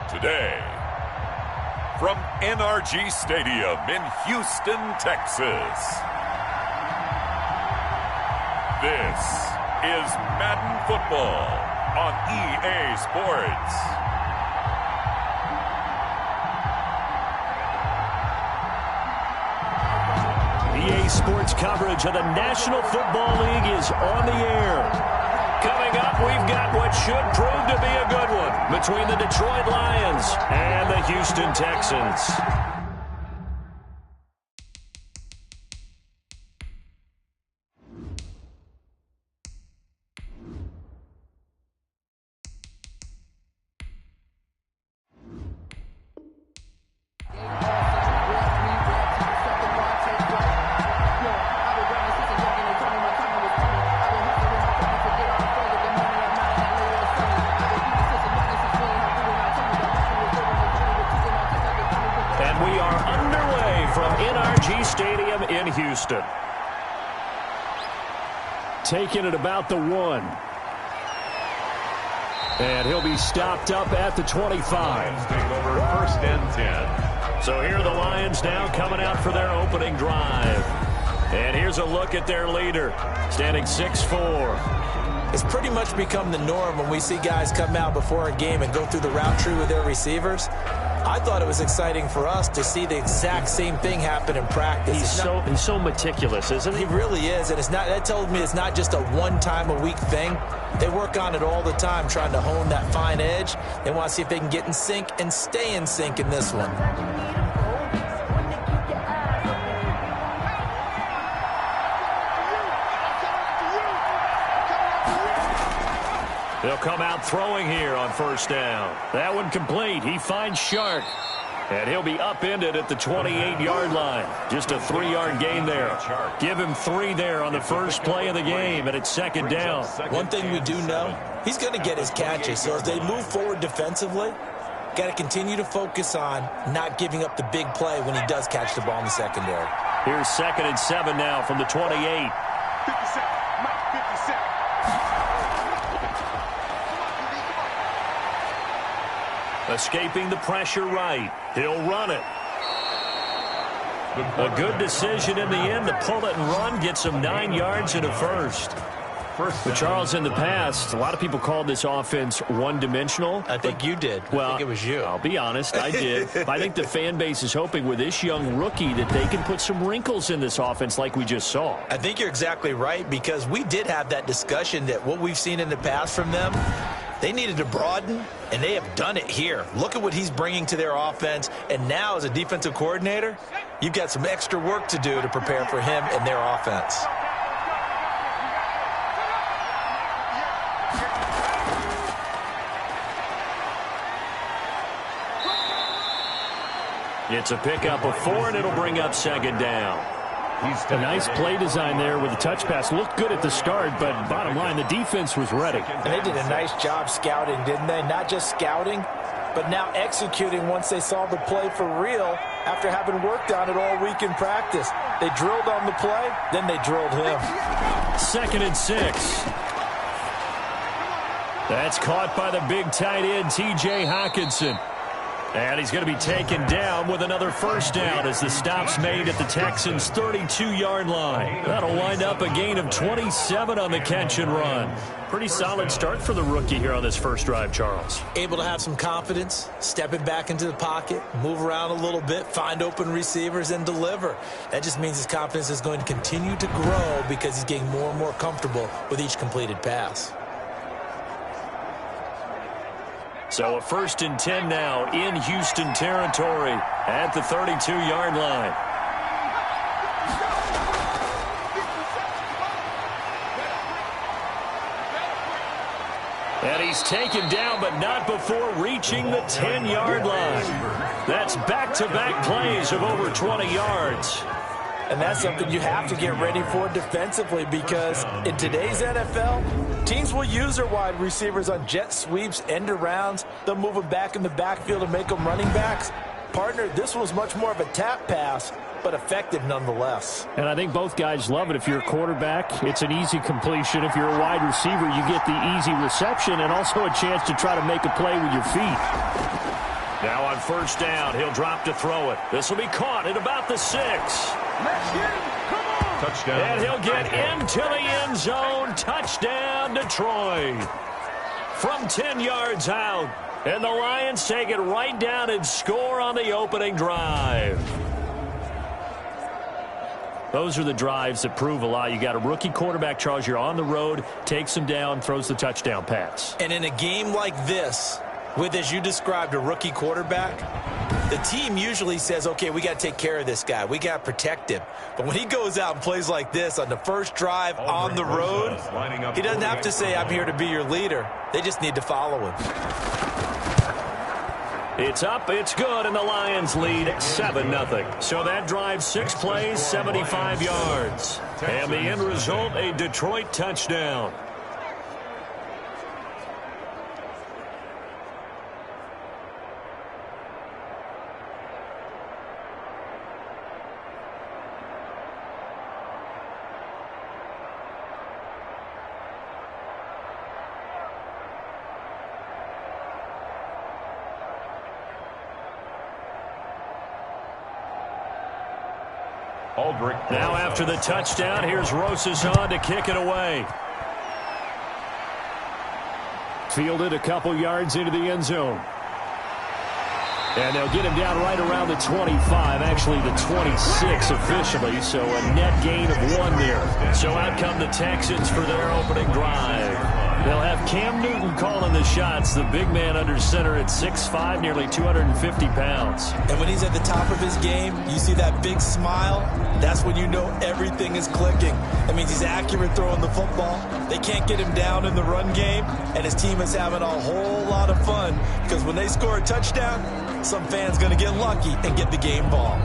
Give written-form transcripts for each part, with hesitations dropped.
Today, from NRG Stadium in Houston, Texas, this is Madden Football on EA Sports. EA Sports coverage of the National Football League is on the air. Coming up, we've got what should prove to be a good one between the Detroit Lions and the Houston Texans. Houston. Taking it about the 1. And he'll be stopped up at the 25. Take over first and 10. So here are the Lions now coming out for their opening drive. And here's a look at their leader, standing 6'4". It's pretty much become the norm when we see guys come out before a game and go through the route tree with their receivers. I thought it was exciting for us to see the exact same thing happen in practice. He's so meticulous, isn't he? He really is, and that tells me it's not just a one-time-a-week thing. They work on it all the time, trying to hone that fine edge. They want to see if they can get in sync and stay in sync in this one. They'll come out throwing here on first down. That one complete. He finds Shark. And he'll be upended at the 28-yard line. Just a 3-yard gain there. Give him 3 there on the first play of the game, and it's second down. One thing we do know, he's going to get his catches. So as they move forward defensively, got to continue to focus on not giving up the big play when he does catch the ball in the secondary. Here's 2nd and 7 now from the 28. 57. Escaping the pressure right. He'll run it. A good decision in the end to pull it and run. Gets him 9 yards and a first. But Charles, in the past, a lot of people called this offense one-dimensional. I think you did. Well, I think it was you. I'll be honest, I did. I think the fan base is hoping with this young rookie that they can put some wrinkles in this offense like we just saw. I think you're exactly right, because we did have that discussion that what we've seen in the past from them, they needed to broaden, and they have done it here. Look at what he's bringing to their offense, and now as a defensive coordinator, you've got some extra work to do to prepare for him and their offense. It's a pickup of 4, and it'll bring up second down. A nice play design there with a touch pass. Looked good at the start, but bottom line, the defense was ready. And they did a nice job scouting, didn't they? Not just scouting, but now executing once they saw the play for real after having worked on it all week in practice. They drilled on the play, then they drilled him. 2nd and 6. That's caught by the big tight end, T.J. Hockenson. And he's going to be taken down with another first down as the stop's made at the Texans' 32-yard line. That'll wind up a gain of 27 on the catch and run. Pretty solid start for the rookie here on this first drive, Charles. Able to have some confidence, stepping back into the pocket, move around a little bit, find open receivers, and deliver. That just means his confidence is going to continue to grow because he's getting more and more comfortable with each completed pass. So a 1st and 10 now in Houston territory at the 32-yard line. And he's taken down, but not before reaching the 10-yard line. That's back-to-back plays of over 20 yards. And that's something you have to get ready for defensively, because in today's NFL, teams will use their wide receivers on jet sweeps, end arounds. They'll move them back in the backfield and make them running backs. Partner, this was much more of a tap pass, but effective nonetheless. And I think both guys love it. If you're a quarterback, it's an easy completion. If you're a wide receiver, you get the easy reception and also a chance to try to make a play with your feet. Now on first down, he'll drop to throw it. This will be caught at about the 6. Touchdown. And he'll get into the end zone. Touchdown, Detroit. From 10 yards out. And the Lions take it right down and score on the opening drive. Those are the drives that prove a lot. You got a rookie quarterback, Charles. You're on the road, takes him down, throws the touchdown pass. And in a game like this, with, as you described, a rookie quarterback, the team usually says, okay, we got to take care of this guy. We got to protect him. But when he goes out and plays like this on the first drive on the road, he doesn't have to say, I'm here to be your leader. They just need to follow him. It's up, it's good, and the Lions lead 7-0. So that drive, 6 plays, 75 yards. And the end result, a Detroit touchdown. Now after the touchdown, here's Rosas on to kick it away. Fielded a couple yards into the end zone. And they'll get him down right around the 25, actually the 26 officially, so a net gain of 1 there. So out come the Texans for their opening drive. They'll have Cam Newton calling the shots, the big man under center at 6'5", nearly 250 pounds. And when he's at the top of his game, you see that big smile, that's when you know everything is clicking. That means he's accurate throwing the football. They can't get him down in the run game, and his team is having a whole lot of fun because when they score a touchdown, some fan's going to get lucky and get the game ball.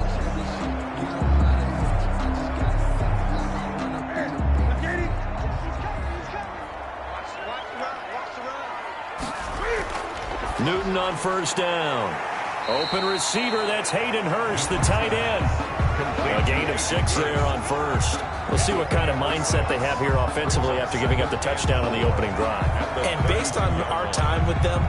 Newton on first down. Open receiver, that's Hayden Hurst, the tight end. A gain of 6 there on first. We'll see what kind of mindset they have here offensively after giving up the touchdown on the opening drive. And based on our time with them,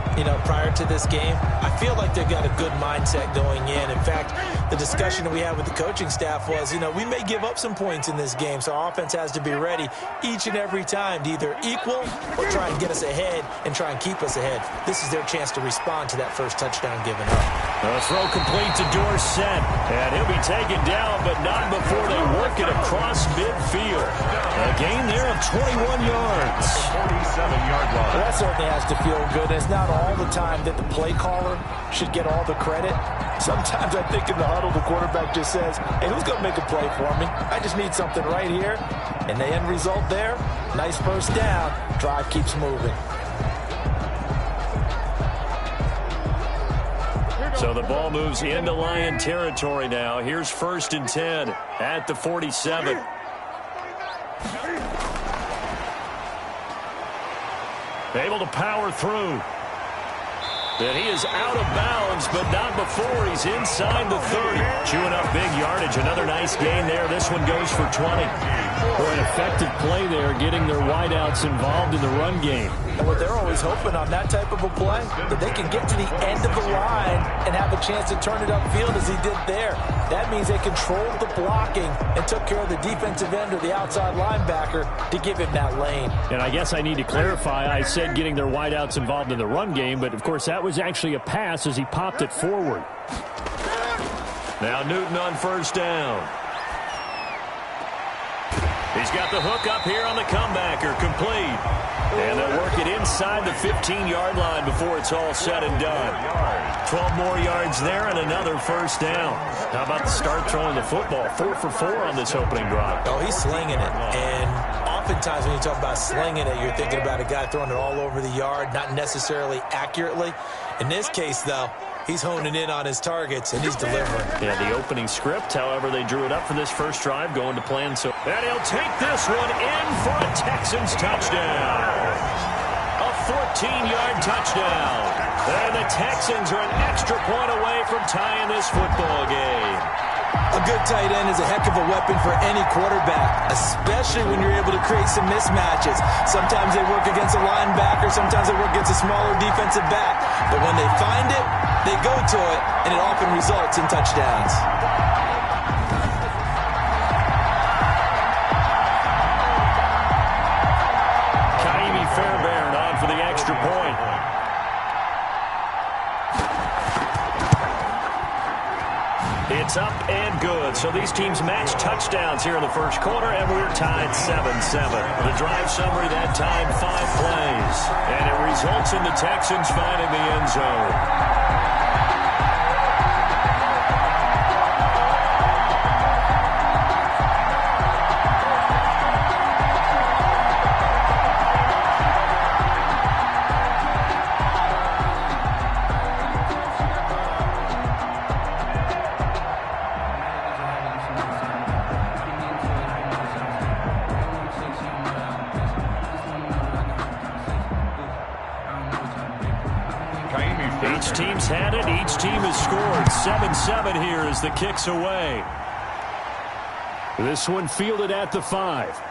prior to this game, I feel like they've got a good mindset going in. In fact, the discussion that we had with the coaching staff was, we may give up some points in this game, so our offense has to be ready each and every time to either equal or try and get us ahead and try and keep us ahead. This is their chance to respond to that first touchdown given up. A throw complete to Dorsett, and he'll be taken down, but not before they work it across midfield. A gain there of 21 yards. 47-yard line. Well, that certainly has to feel good. It's not all the time that the play caller should get all the credit. Sometimes I think in the huddle, the quarterback just says, hey, who's going to make a play for me? I just need something right here. And the end result there, nice first down. Drive keeps moving. So the ball moves into Lion territory now. Here's 1st and 10 at the 47. Able to power through. Then he is out of bounds, but not before he's inside the 30. Chewing up big yardage. Another nice gain there. This one goes for 20. For an effective play there, getting their wideouts involved in the run game. And what they're always hoping on that type of a play, that they can get to the end of the line and have a chance to turn it upfield as he did there. That means they controlled the blocking and took care of the defensive end or the outside linebacker to give him that lane. And I guess I need to clarify, I said getting their wideouts involved in the run game, but of course that was actually a pass as he popped it forward. Now Newton on first down. He's got the hook up here on the comebacker, complete. And they'll work it inside the 15-yard line before it's all said and done. 12 more yards there and another first down. How about the start throwing the football? 4 for 4 on this opening drive. Oh, he's slinging it. And oftentimes when you talk about slinging it, you're thinking about a guy throwing it all over the yard, not necessarily accurately. In this case, though, he's honing in on his targets, and he's delivering. Yeah, the opening script, however, they drew it up for this first drive, going to plan. So, and he'll take this one in for a Texans touchdown. A 14-yard touchdown. And the Texans are an extra point away from tying this football game. A good tight end is a heck of a weapon for any quarterback, especially when you're able to create some mismatches. Sometimes they work against a linebacker, sometimes they work against a smaller defensive back. But when they find it, they go to it, and it often results in touchdowns. Fairbairn on for the extra point. It's up and good. So these teams match touchdowns here in the first quarter, and we're tied 7-7. The drive summary that time, 5 plays. And it results in the Texans finding the end zone. Each team's had it. Each team has scored. 7-7 here as the kick's away. This one fielded at the 5.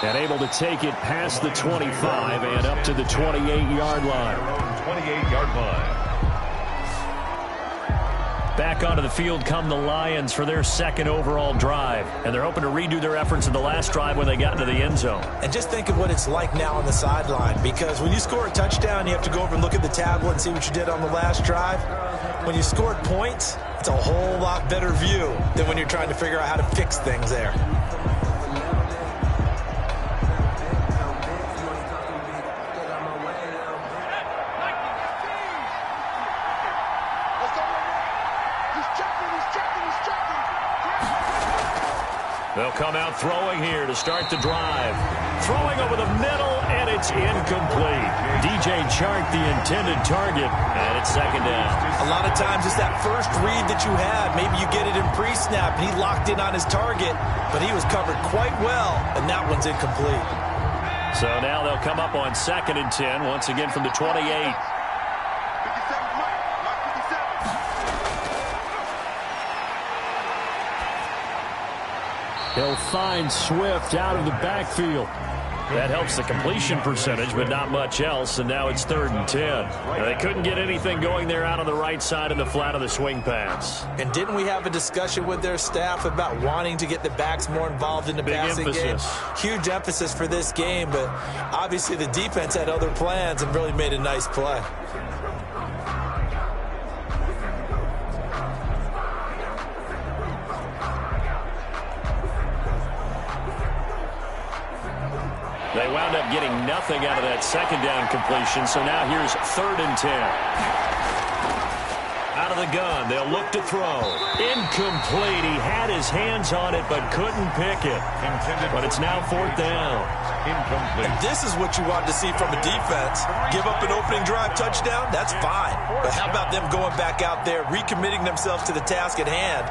And able to take it past the 25 and up to the 28-yard line. 28-yard line. Back onto the field come the Lions for their second overall drive. And they're hoping to redo their efforts in the last drive when they got into the end zone. And just think of what it's like now on the sideline. Because when you score a touchdown, you have to go over and look at the tablet and see what you did on the last drive. When you scored points, it's a whole lot better view than when you're trying to figure out how to fix things there. They'll come out throwing here to start the drive. Throwing over the middle, and it's incomplete. DJ Chark, the intended target, and it's second down. A lot of times it's that first read that you have. Maybe you get it in pre-snap, and he locked in on his target, but he was covered quite well, and that one's incomplete. So now they'll come up on 2nd and 10, once again from the 28. He'll find Swift out of the backfield. That helps the completion percentage, but not much else, and now it's 3rd and 10. They couldn't get anything going there out on the right side of the flat of the swing pass. And didn't we have a discussion with their staff about wanting to get the backs more involved in the passing game? Huge emphasis for this game, but obviously the defense had other plans and really made a nice play. They wound up getting nothing out of that second down completion, so now here's 3rd and 10. Out of the gun, they'll look to throw. Incomplete. He had his hands on it but couldn't pick it. But it's now 4th down. Incomplete. And this is what you want to see from a defense. Give up an opening drive touchdown, that's fine. But how about them going back out there, recommitting themselves to the task at hand,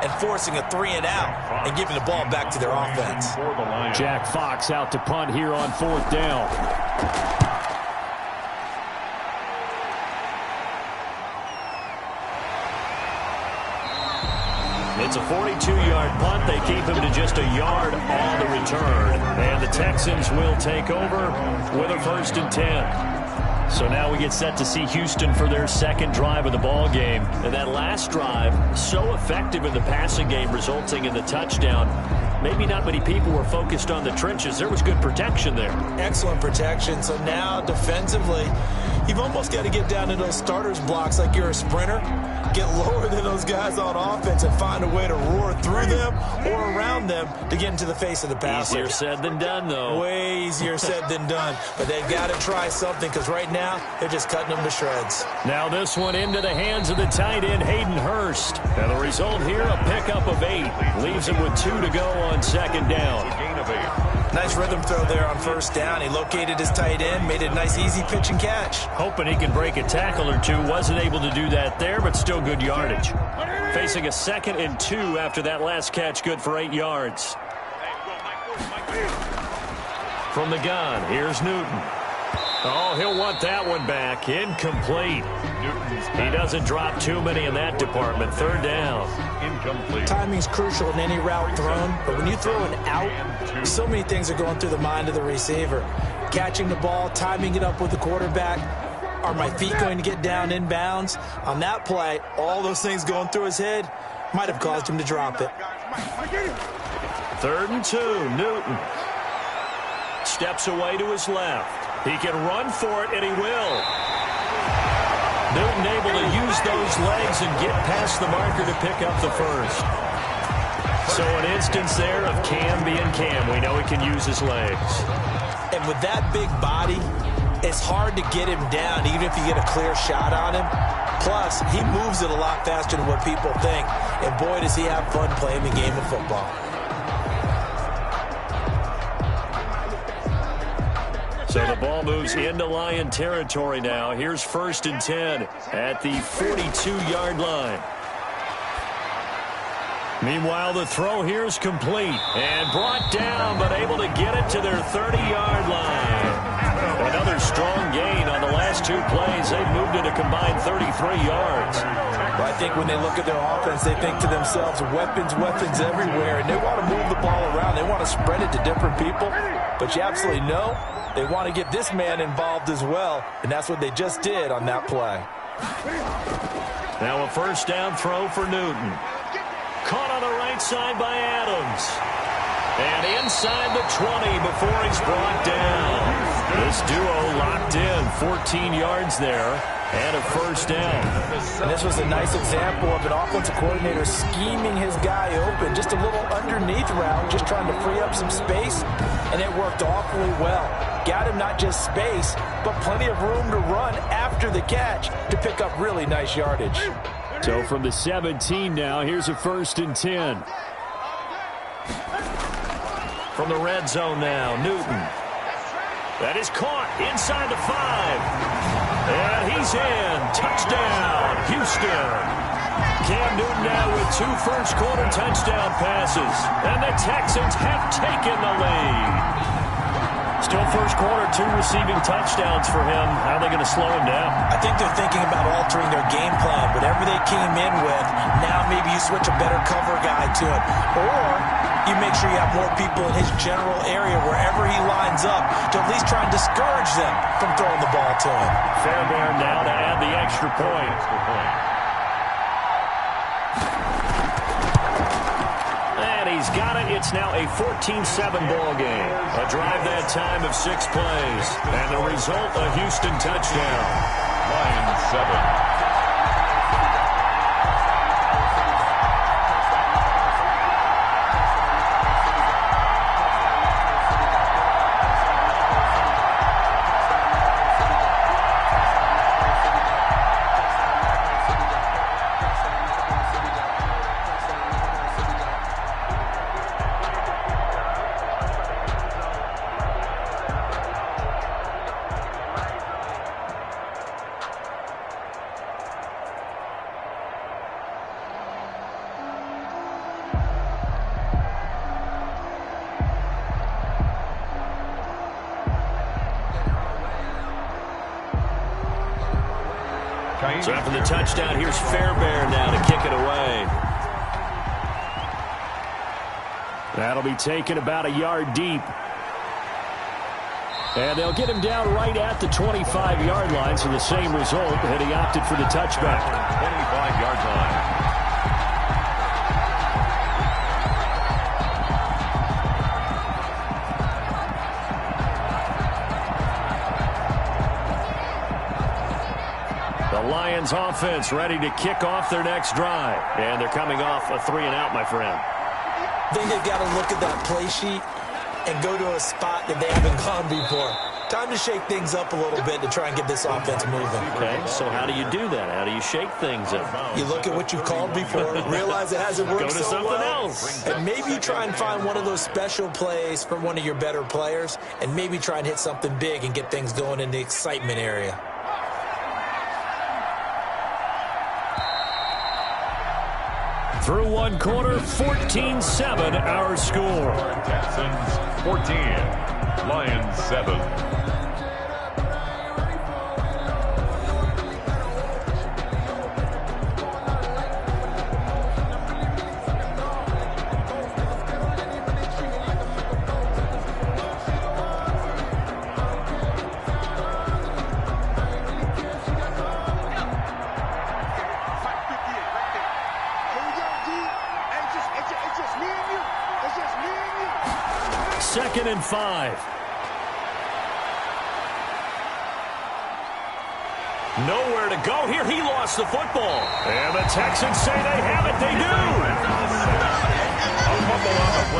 and forcing a 3-and-out and giving the ball back to their offense. Jack Fox out to punt here on 4th down. It's a 42-yard punt. They keep him to just a yard on the return. And the Texans will take over with a 1st and 10. So now we get set to see Houston for their second drive of the ball game. And that last drive, so effective in the passing game, resulting in the touchdown. Maybe not many people were focused on the trenches. There was good protection there. Excellent protection. So now defensively, you've almost got to get down to those starters blocks like you're a sprinter. Get lower than those guys on offense and find a way to roar through them or around them to get into the face of the passer. Easier said than done, though. Way easier said than done. But they've got to try something because right now they're just cutting them to shreds. Now this one into the hands of the tight end, Hayden Hurst. And the result here, a pickup of 8. Leaves him with 2 to go on 2nd down. Nice rhythm throw there on 1st down. He located his tight end, made a nice easy pitch and catch. Hoping he could break a tackle or two. Wasn't able to do that there, but still good yardage. Facing a 2nd and 2 after that last catch, good for 8 yards. From the gun, here's Newton. Oh, he'll want that one back. Incomplete. He doesn't drop too many in that department. Third down. Incomplete. Timing's crucial in any route thrown, but when you throw an out, so many things are going through the mind of the receiver. Catching the ball, timing it up with the quarterback. Are my feet going to get down in bounds? On that play, all those things going through his head might have caused him to drop it. 3rd and 2. Newton steps away to his left. He can run for it, and he will. Newton able to use those legs and get past the marker to pick up the first. So an instance there of Cam being Cam. We know he can use his legs. And with that big body, it's hard to get him down, even if you get a clear shot on him. Plus, he moves it a lot faster than what people think. And boy, does he have fun playing the game of football. So the ball moves into Lion territory now. Here's 1st and 10 at the 42-yard line. Meanwhile, the throw here is complete and brought down, but able to get it to their 30-yard line. Another strong gain on the last 2 plays. They've moved it a combined 33 yards. Well, I think when they look at their offense, they think to themselves, weapons, weapons everywhere, and they want to move the ball around. They want to spread it to different people, but you absolutely know they want to get this man involved as well, and that's what they just did on that play. Now a 1st down throw for Newton. Caught on the right side by Adams. And inside the 20 before he's brought down. This duo locked in, 14 yards there, and a 1st down. And this was a nice example of an offensive coordinator scheming his guy open, just a little underneath route, just trying to free up some space, and it worked awfully well. Got him not just space, but plenty of room to run after the catch to pick up really nice yardage. So from the 17 now, here's a 1st and 10. From the red zone now, Newton. That is caught inside the 5. And he's in. Touchdown, Houston. Cam Newton now with 2 first-quarter touchdown passes. And the Texans have taken the lead. Still first quarter, 2 receiving touchdowns for him. How are they going to slow him down? I think they're thinking about altering their game plan. Whatever they came in with, now maybe you switch a better cover guy to it. Or you make sure you have more people in his general area wherever he lines up to at least try and discourage them from throwing the ball to him. Fairbairn now to add the extra point. He's got it. It's now a 14-7 ball game. A drive that time of 6 plays. And the result, a Houston touchdown. Lions 7. So after the touchdown, here's Fairbairn now to kick it away. That'll be taken about a yard deep. And they'll get him down right at the 25-yard line, so the same result, and he opted for the touchback. 25-yard line. Lions offense ready to kick off their next drive. And they're coming off a 3-and-out, my friend. I think they've got to look at that play sheet and go to a spot that they haven't gone before. Time to shake things up a little bit to try and get this offense moving. Okay, so how do you do that? How do you shake things up? You look at what you've called before, realize it hasn't worked Go to so something well, else. and maybe you try and find one of those special plays from one of your better players, and maybe try and hit something big and get things going in the excitement area. Through one quarter, 14-7 our score. Texans 14, Lions 7. 2nd and 5. Nowhere to go here. He lost the football. And the Texans say they have it. They do.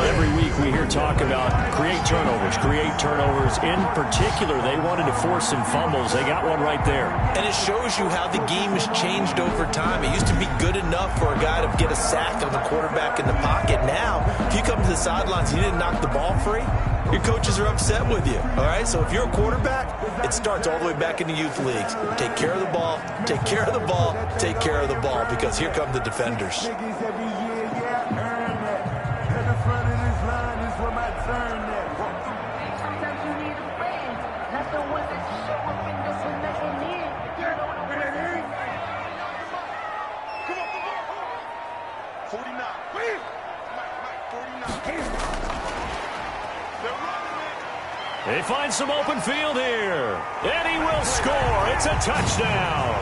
Every week we hear talk about create turnovers. In particular, they wanted to force some fumbles. They got one right there. And it shows you how the game has changed over time. It used to be good enough for a guy to get a sack of the quarterback in the pocket. Now, if you come to the sidelines and you didn't knock the ball free, your coaches are upset with you. All right, so if you're a quarterback, it starts all the way back in the youth leagues. Take care of the ball, take care of the ball, take care of the ball, because here come the defenders. They find some open field here. And he will score. It's a touchdown.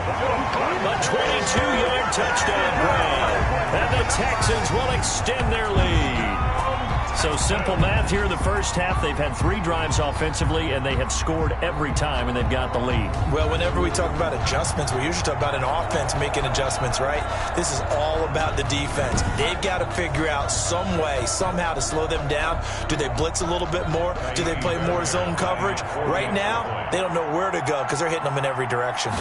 A 22-yard touchdown grab. And the Texans will extend their lead. So simple math here in the first half. They've had 3 drives offensively, and they have scored every time, and they've got the lead. Well, whenever we talk about adjustments, we usually talk about an offense making adjustments, right? This is all about the defense. They've got to figure out some way, somehow to slow them down. Do they blitz a little bit more? Do they play more zone coverage? Right now, they don't know where to go because they're hitting them in every direction.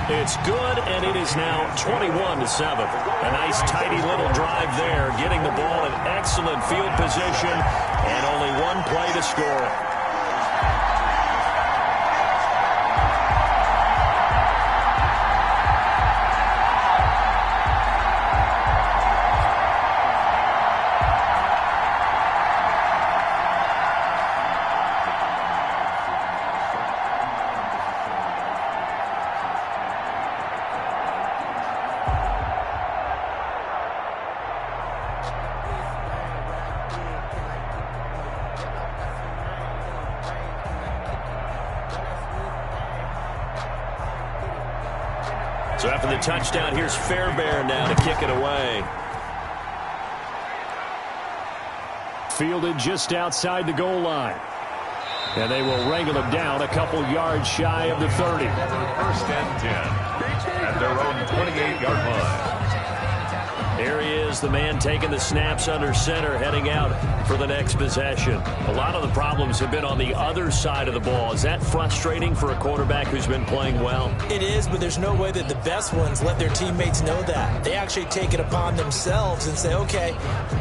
It's good, and it is now 21-7. A nice, tidy little drive there, getting the ball in excellent field position, and only one play to score it. So after the touchdown, here's Fairbairn now to kick it away. Fielded just outside the goal line. And they will wrangle him down a couple yards shy of the 30. 1st and 10 at their own 28-yard line. Here he is, the man taking the snaps under center, heading out for the next possession. A lot of the problems have been on the other side of the ball. Is that frustrating for a quarterback who's been playing well? It is, but there's no way that the best ones let their teammates know that. They actually take it upon themselves and say, okay,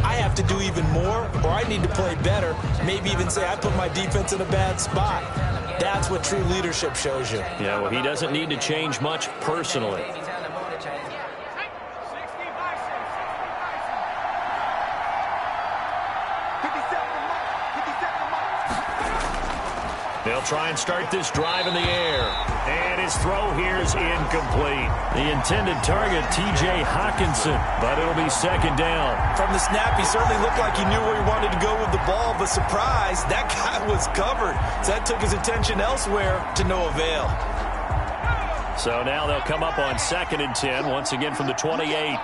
I have to do even more, or I need to play better. Maybe even say, I put my defense in a bad spot. That's what true leadership shows you. Yeah, well, he doesn't need to change much personally. They'll try and start this drive in the air. And his throw here is incomplete. The intended target, T.J. Hawkinson, but it'll be 2nd down. From the snap, he certainly looked like he knew where he wanted to go with the ball, but surprise, that guy was covered. So that took his attention elsewhere to no avail. So now they'll come up on 2nd and 10, once again from the 28.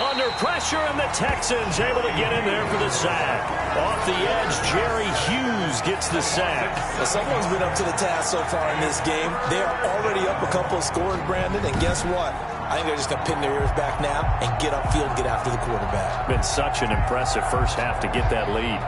Under pressure, and the Texans able to get in there for the sack. Off the edge, Jerry Hughes gets the sack. Well, someone's been up to the task so far in this game. They are already up a couple of scores, Brandon, and guess what? I think they're just going to pin their ears back now and get upfield and get after the quarterback. Been such an impressive first half to get that lead.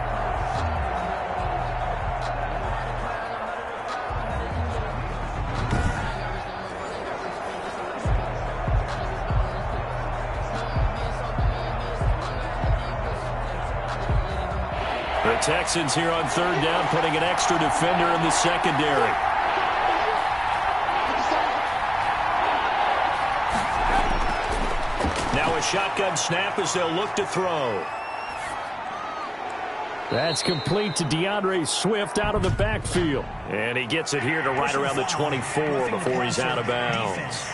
The Texans here on 3rd down, putting an extra defender in the secondary. Now a shotgun snap as they'll look to throw. That's complete to DeAndre Swift out of the backfield. And he gets it here to right around the 24 before he's out of bounds.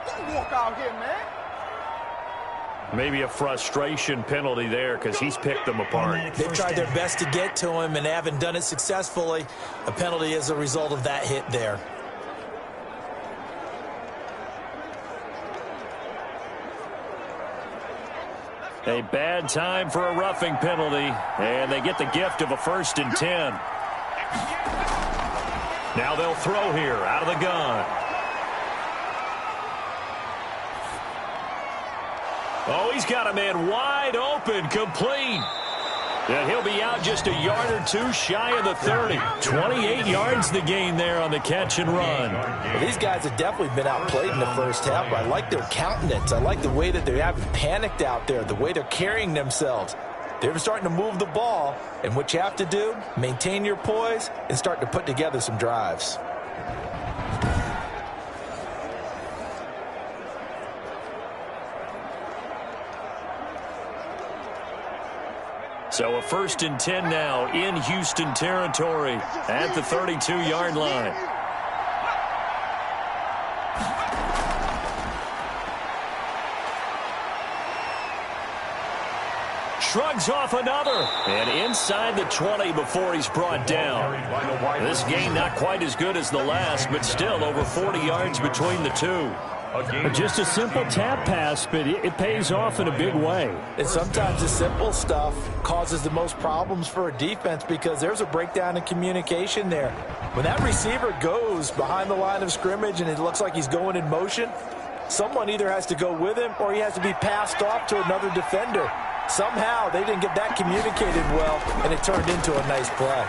Don't walk out here, man. Maybe a frustration penalty there because he's picked them apart. They've tried their best to get to him and haven't done it successfully. A penalty as a result of that hit there. A bad time for a roughing penalty, and they get the gift of a 1st and 10. Now they'll throw here out of the gun. Oh, he's got a man wide open, complete. And he'll be out just a yard or two shy of the 30. 28 yards the gain there on the catch and run. Well, these guys have definitely been outplayed in the first half, but I like their countenance. I like the way that they haven't panicked out there, the way they're carrying themselves. They're starting to move the ball, and what you have to do, maintain your poise and start to put together some drives. So a 1st and 10 now in Houston territory at the 32-yard line. Shrugs off another. And inside the 20 before he's brought down. This game not quite as good as the last, but still over 40 yards between the two. Just a simple tap pass, but it pays off in a big way. And sometimes the simple stuff causes the most problems for a defense because there's a breakdown in communication there. When that receiver goes behind the line of scrimmage and it looks like he's going in motion, someone either has to go with him or he has to be passed off to another defender. Somehow they didn't get that communicated well, and it turned into a nice play.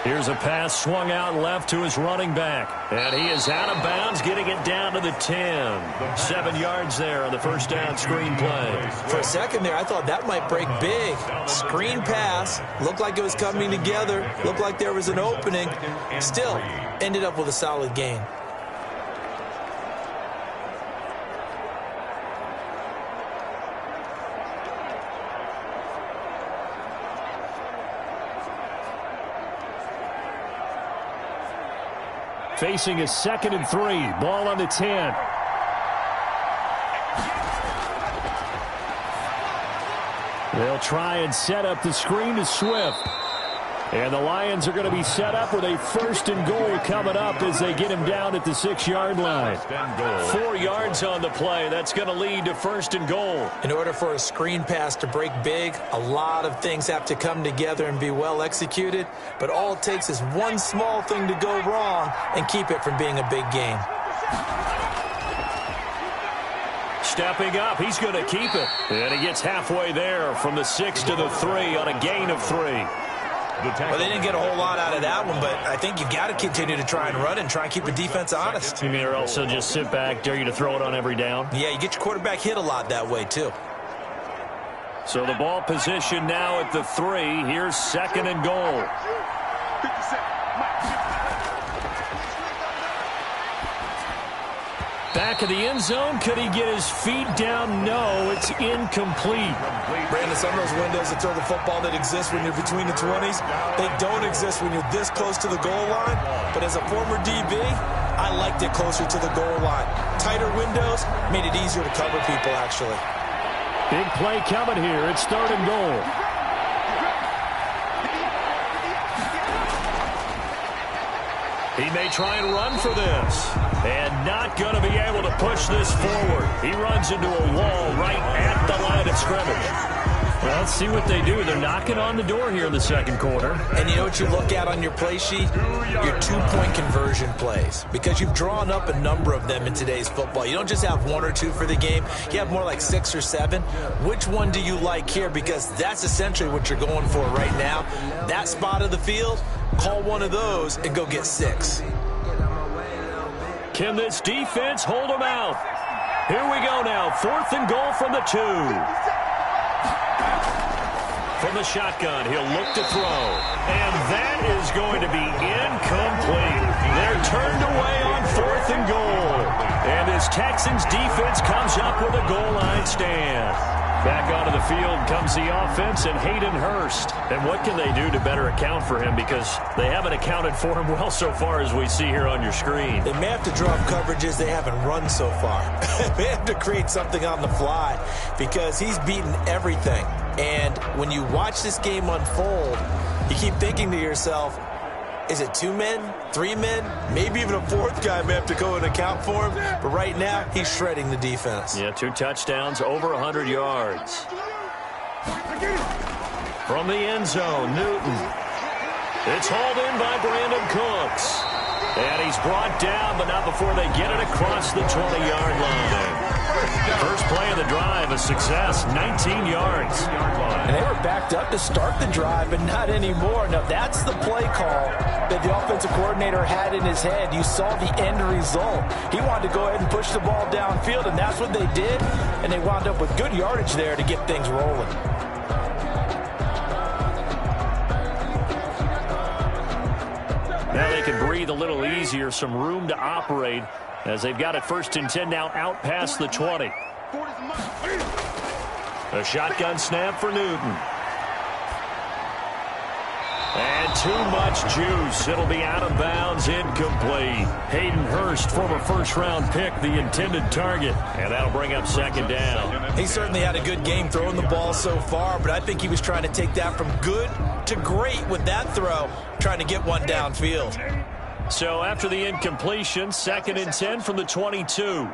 Here's a pass swung out left to his running back. And he is out of bounds, getting it down to the 10. 7 yards there on the first down screen play. For a second there, I thought that might break big. Screen pass, looked like it was coming together, looked like there was an opening. Still, ended up with a solid gain. Facing a 2nd and 3. Ball on the 10. They'll try and set up the screen to Swift. And the Lions are going to be set up with a 1st and goal coming up as they get him down at the 6-yard line. 4 yards on the play. That's going to lead to 1st and goal. In order for a screen pass to break big, a lot of things have to come together and be well executed. But all it takes is one small thing to go wrong and keep it from being a big game. Stepping up, he's going to keep it. And he gets halfway there from the 6 to the 3 on a gain of 3. Well, they didn't get a whole lot out of that one, but I think you've got to continue to try and run and try and keep the defense honest. You mean or also just sit back, dare you to throw it on every down? Yeah, you get your quarterback hit a lot that way, too. So the ball position now at the 3. Here's 2nd and goal. Back of the end zone. Could he get his feet down? No, it's incomplete. Brandon, some of those windows that throw the football that exist when you're between the 20s, they don't exist when you're this close to the goal line. But as a former DB, I liked it closer to the goal line. Tighter windows made it easier to cover people, actually. Big play coming here. It's 3rd and goal. He may try and run for this. And not going to be able to push this forward. He runs into a wall right at the line of scrimmage. Well, let's see what they do. They're knocking on the door here in the 2nd quarter. And you know what you look at on your play sheet? Your 2-point conversion plays. Because you've drawn up a number of them in today's football. You don't just have 1 or 2 for the game. You have more like 6 or 7. Which one do you like here? Because that's essentially what you're going for right now. That spot of the field, call one of those and go get 6. Can this defense hold them out? Here we go now. 4th and goal from the 2. From the shotgun, he'll look to throw. And that is going to be incomplete. They're turned away on 4th and goal. And this Texans defense comes up with a goal line stand. Back onto the field comes the offense and Hayden Hurst. And what can they do to better account for him? Because they haven't accounted for him well so far as we see here on your screen. They may have to draw up coverages they haven't run so far. They have to create something on the fly because he's beaten everything. And when you watch this game unfold, you keep thinking to yourself, is it 2 men, 3 men? Maybe even a 4th guy may have to go and account for him. But right now, he's shredding the defense. Yeah, 2 touchdowns, over 100 yards. From the end zone, Newton. It's hauled in by Brandon Cooks. And he's brought down, but not before they get it across the 20-yard line. First play of the drive, a success, 19 yards. And they were backed up to start the drive, but not anymore. Now, that's the play call that the offensive coordinator had in his head. You saw the end result. He wanted to go ahead and push the ball downfield, and that's what they did. And they wound up with good yardage there to get things rolling. Now they can breathe a little easier, some room to operate as they've got it 1st and 10 now out past the 20. A shotgun snap for Newton. And too much juice. It'll be out of bounds, incomplete. Hayden Hurst, former first-round pick, the intended target. And that'll bring up 2nd down. He certainly had a good game throwing the ball so far, but I think he was trying to take that from good to great with that throw, trying to get one downfield. So after the incompletion, 2nd and 10 from the 22.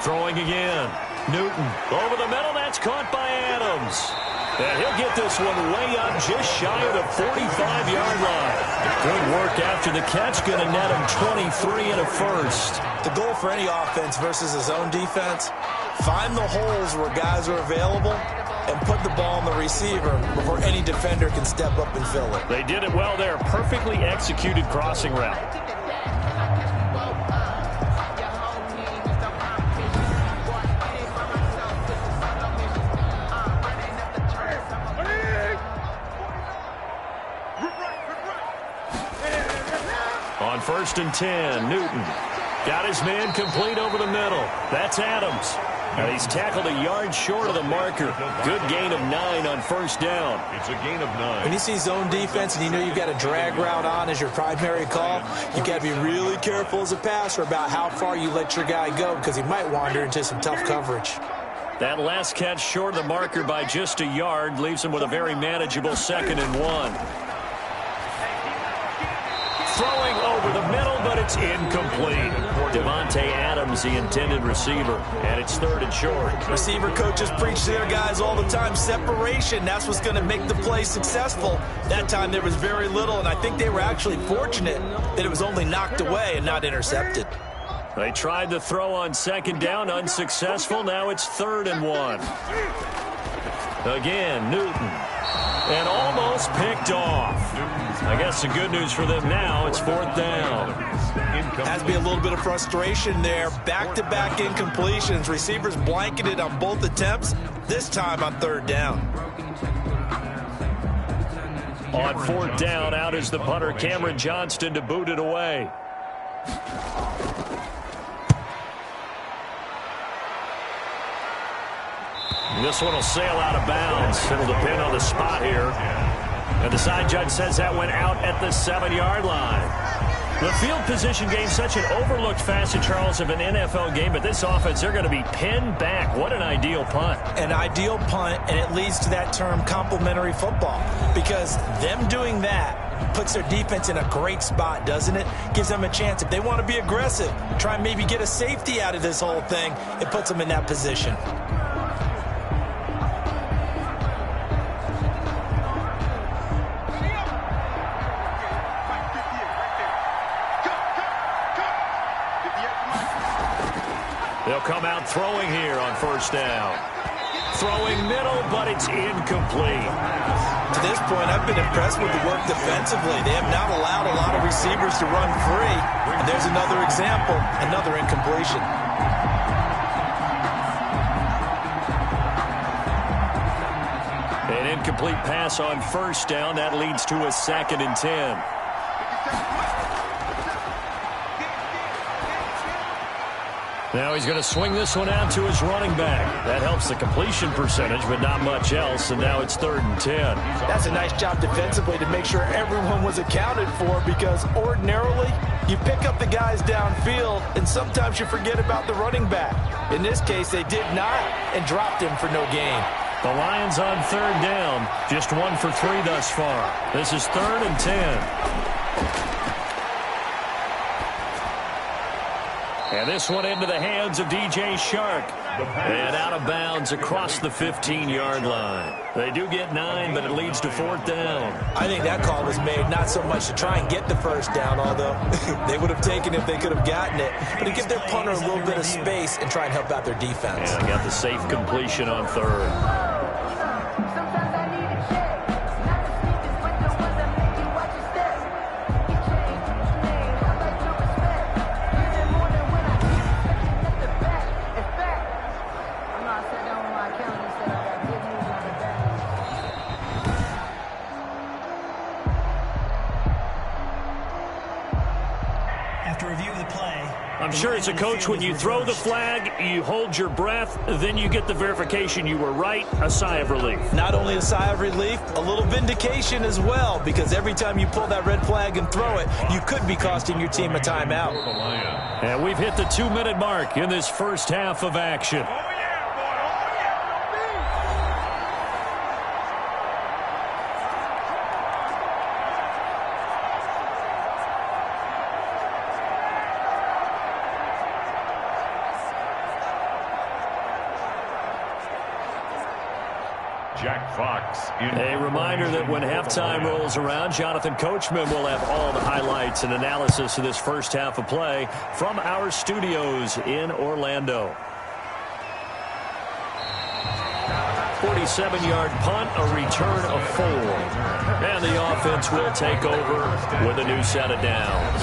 Throwing again. Newton over the middle. That's caught by Adams. And he'll get this one way up just shy of the 45-yard line. Good work after the catch. Going to net him 23 and a first. The goal for any offense versus his own defense, find the holes where guys are available and put the ball on the receiver before any defender can step up and fill it. They did it well there. Perfectly executed crossing route. On 1st and 10, Newton got his man complete over the middle. That's Adams. And he's tackled a yard short of the marker. Good gain of 9 on 1st down. It's a gain of 9. When you see zone defense and you know you've got a drag route on as your primary call, you got to be really careful as a passer about how far you let your guy go because he might wander into some tough coverage. That last catch short of the marker by just a yard leaves him with a very manageable 2nd and 1. Throwing over the middle, but it's incomplete. Devontae Adams, the intended receiver, and it's 3rd and short. Receiver coaches preach to their guys all the time, separation. That's what's going to make the play successful. That time there was very little, and I think they were actually fortunate that it was only knocked away and not intercepted. They tried to throw on 2nd down, unsuccessful. Now it's 3rd and 1. Again, Newton. And almost picked off. I guess the good news for them now, it's 4th down. Has to be a little bit of frustration there. Back-to-back incompletions. Receivers blanketed on both attempts, this time on 3rd down. On 4th down, out is the punter, Cameron Johnston, to boot it away. This one will sail out of bounds. It'll depend on the spot here. And the side judge says that went out at the 7-yard line. The field position game, such an overlooked facet, Charles, of an NFL game, but this offense, they're going to be pinned back. What an ideal punt. An ideal punt, and it leads to that term complementary football, because them doing that puts their defense in a great spot, doesn't it? Gives them a chance. If they want to be aggressive, try and maybe get a safety out of this whole thing, it puts them in that position. They'll come out throwing here on 1st down. Throwing middle, but it's incomplete. To this point, I've been impressed with the work defensively. They have not allowed a lot of receivers to run free. And there's another example, another incompletion. An incomplete pass on 1st down. That leads to a 2nd and 10. Now he's going to swing this one out to his running back. That helps the completion percentage, but not much else, and now it's 3rd and 10. That's a nice job defensively to make sure everyone was accounted for, because ordinarily you pick up the guys downfield, and sometimes you forget about the running back. In this case, they did not and dropped him for no gain. The Lions on 3rd down, just 1 for 3 thus far. This is 3rd and 10. And this one into the hands of DJ Shark. And out of bounds across the 15-yard line. They do get 9, but it leads to 4th down. I think that call was made not so much to try and get the first down, although they would have taken it if they could have gotten it, but to give their punter a little bit of space and try and help out their defense. And got the safe completion on 3rd. I'm sure as a coach, when you throw the flag, you hold your breath, then you get the verification you were right, a sigh of relief. Not only a sigh of relief, a little vindication as well, because every time you pull that red flag and throw it, you could be costing your team a timeout. And we've hit the 2-minute mark in this first half of action. Jack Fox. A reminder that when halftime rolls around, Jonathan Coachman will have all the highlights and analysis of this first half of play from our studios in Orlando. 47-yard punt, a return of 4. And the offense will take over with a new set of downs.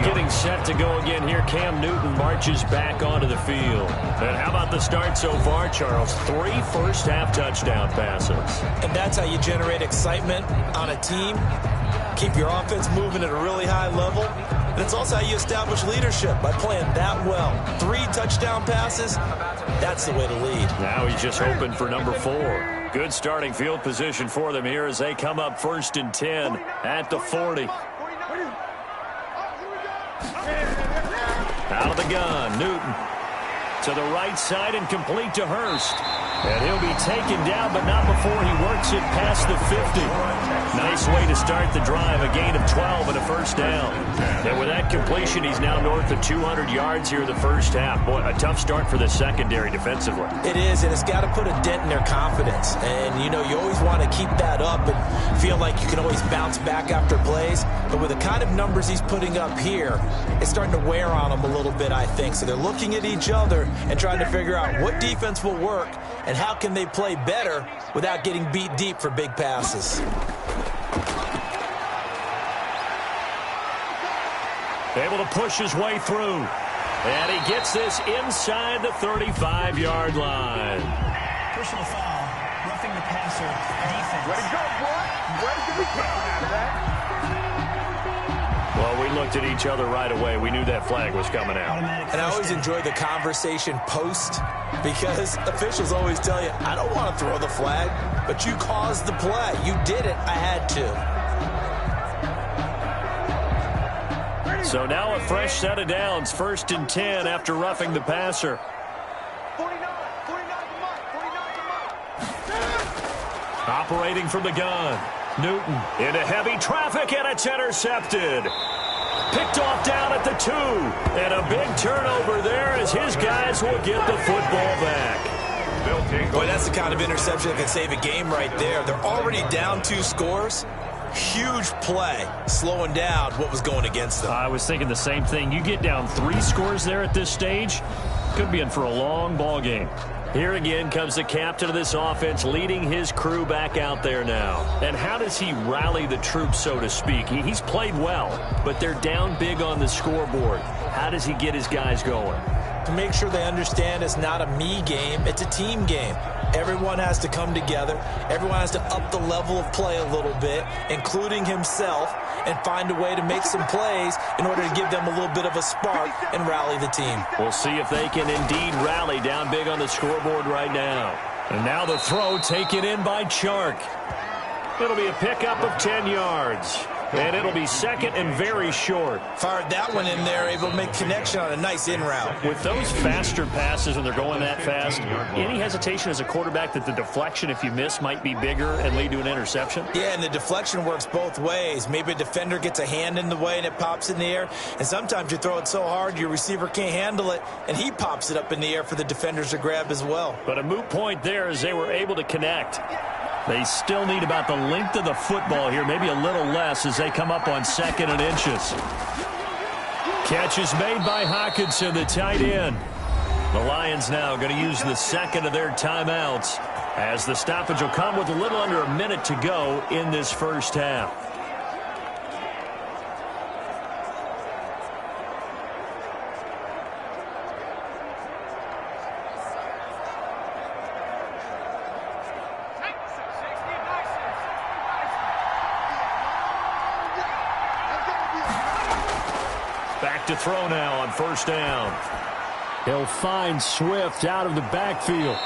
Getting set to go again here, Cam Newton marches back onto the field. And how about the start so far, Charles? 3 first-half touchdown passes. And that's how you generate excitement on a team. Keep your offense moving at a really high level. And it's also how you establish leadership, by playing that well. 3 touchdown passes, that's the way to lead. Now he's just hoping for number 4. Good starting field position for them here as they come up 1st and 10 at the 40. Out of the gun, Newton to the right side and complete to Hurst. And he'll be taken down, but not before he works it past the 50. Nice way to start the drive, a gain of 12 and a first down. And with that completion, he's now north of 200 yards here in the first half. Boy, a tough start for the secondary defensively. It is, and it's got to put a dent in their confidence. And, you know, you always want to keep that up and feel like you can always bounce back after plays. But with the kind of numbers he's putting up here, it's starting to wear on them a little bit, I think. So they're looking at each other and trying to figure out what defense will work and how can they play better without getting beat deep for big passes. Able to push his way through. And he gets this inside the 35-yard line. Personal foul, roughing the passer, defense. Way to go, boy. Way to be coming out of that. Well, we looked at each other right away. We knew that flag was coming out. And I always enjoy the conversation post, because officials always tell you, I don't want to throw the flag, but you caused the play. You did it. I had to. So now a fresh set of downs, 1st and 10 after roughing the passer. 49 to Mike. Operating from the gun. Newton into heavy traffic, and it's intercepted. Picked off down at the 2. And a big turnover there as his guys will get the football back. Boy, that's the kind of interception that can save a game right there. They're already down 2 scores. Huge play, slowing down what was going against them. I was thinking the same thing. You get down 3 scores there at this stage, could be in for a long ball game. Here again comes the captain of this offense, leading his crew back out there now. And how does he rally the troops, so to speak? He's played well, but they're down big on the scoreboard. How does he get his guys going? To make sure they understand it's not a me game, it's a team game. Everyone has to come together. Everyone has to up the level of play a little bit, including himself, and find a way to make some plays in order to give them a little bit of a spark and rally the team. We'll see if they can indeed rally down big on the scoreboard right now. And now the throw taken in by Chark. It'll be a pickup of 10 yards. And it'll be second and very short. Fired that one in there, able to make connection on a nice in route. With those faster passes when they're going that fast, any hesitation as a quarterback that the deflection, if you miss, might be bigger and lead to an interception? Yeah, and the deflection works both ways. Maybe a defender gets a hand in the way and it pops in the air. And sometimes you throw it so hard your receiver can't handle it, and he pops it up in the air for the defenders to grab as well. But a moot point there as they were able to connect. They still need about the length of the football here, maybe a little less as they come up on 2nd and inches. Catch is made by Hockenson, the tight end. The Lions now going to use the second of their timeouts as the stoppage will come with a little under a minute to go in this first half. Back to throw now on 1st down. He'll find Swift out of the backfield.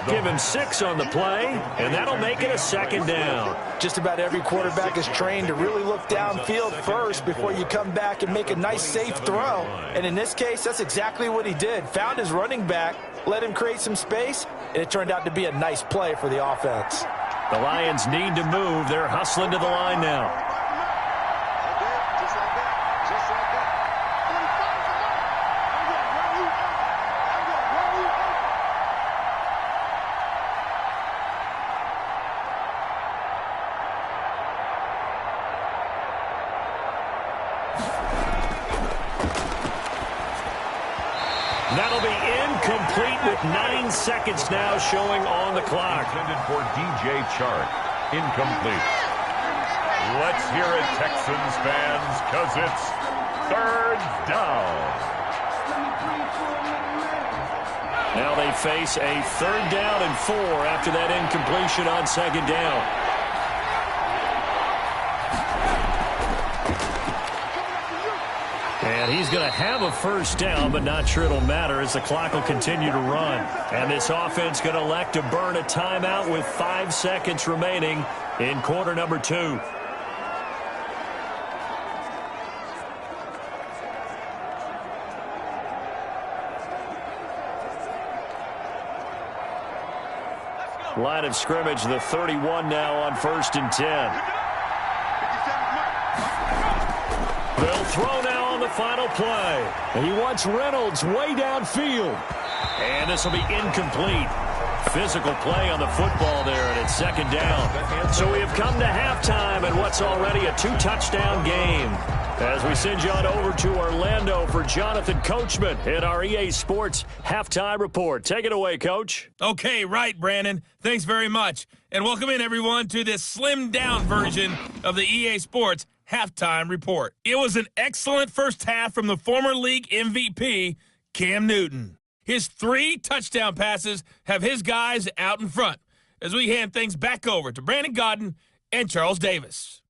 Give him 6 on the play, and that'll make it a 2nd down. Just about every quarterback is trained to really look downfield first before you come back and make a nice, safe throw. And in this case, that's exactly what he did. Found his running back, let him create some space, and it turned out to be a nice play for the offense. The Lions need to move. They're hustling to the line now. That'll be incomplete with 9 seconds now showing on the clock. Intended for DJ Chark. Incomplete. Let's hear it, Texans fans, because it's 3rd down. Now they face a 3rd down and 4 after that incompletion on 2nd down. And he's going to have a 1st down, but not sure it'll matter as the clock will continue to run. And this offense going to elect to burn a timeout with 5 seconds remaining in quarter number 2. Line of scrimmage, the 31 now on 1st and 10. They'll throw now on the final play. And he wants Reynolds way downfield. And this will be incomplete. Physical play on the football there, and it's 2nd down. So we have come to halftime and what's already a 2-touchdown game. As we send you on over to Orlando for Jonathan Coachman in our EA Sports Halftime Report. Take it away, Coach. Okay, right, Brandon. Thanks very much. And welcome in, everyone, to this slimmed-down version of the EA Sports Halftime Report. It was an excellent first half from the former league MVP, Cam Newton. His 3 touchdown passes have his guys out in front as we hand things back over to Brandon Godden and Charles Davis.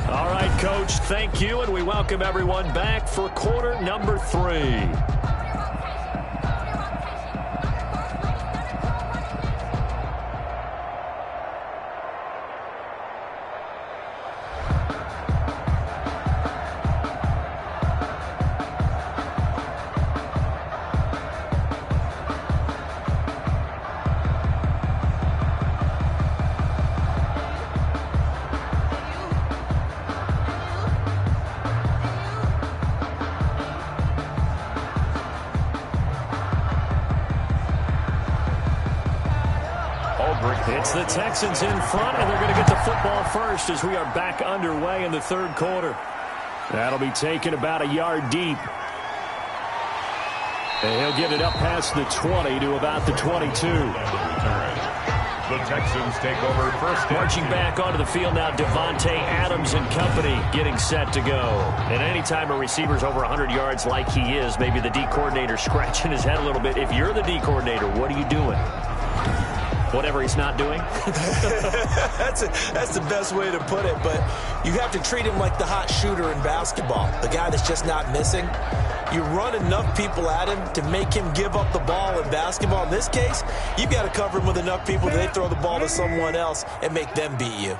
All right, Coach, thank you, and we welcome everyone back for quarter number 3. It's the Texans in front, and they're going to get the football first as we are back underway in the 3rd quarter. That'll be taken about a yard deep. And he'll get it up past the 20 to about the 22. The Texans take over 1st. Marching back onto the field now, Devontae Adams and company getting set to go. And anytime a receiver's over 100 yards like he is, maybe the D coordinator scratching his head a little bit. If you're the D coordinator, what are you doing? Whatever he's not doing? That's the best way to put it, but you have to treat him like the hot shooter in basketball, the guy that's just not missing. You run enough people at him to make him give up the ball in basketball. In this case, you've got to cover him with enough people that they throw the ball to someone else and make them beat you.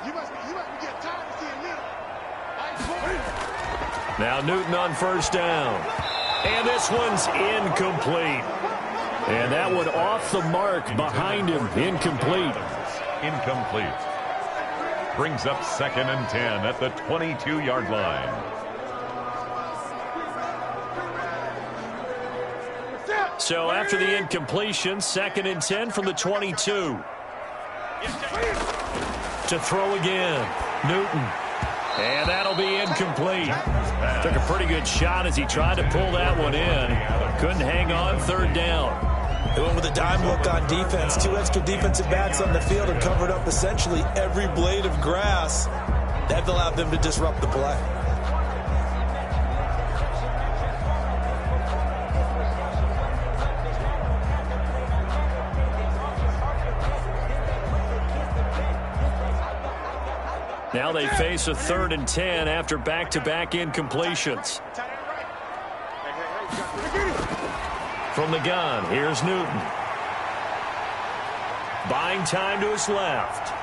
Now Newton on first down. And this one's incomplete. And that one off the mark behind him. Incomplete. Incomplete. Brings up 2nd and 10 at the 22-yard line. So after the incompletion, 2nd and 10 from the 22. To throw again. Newton. And that'll be incomplete. Took a pretty good shot as he tried to pull that one in. Couldn't hang on, 3rd down. They went with a dime look on defense. 2 extra defensive backs on the field and covered up essentially every blade of grass. That allowed them to disrupt the play. Now they face a 3rd and 10 after back-to-back incompletions. From the gun, here's Newton. Buying time to his left.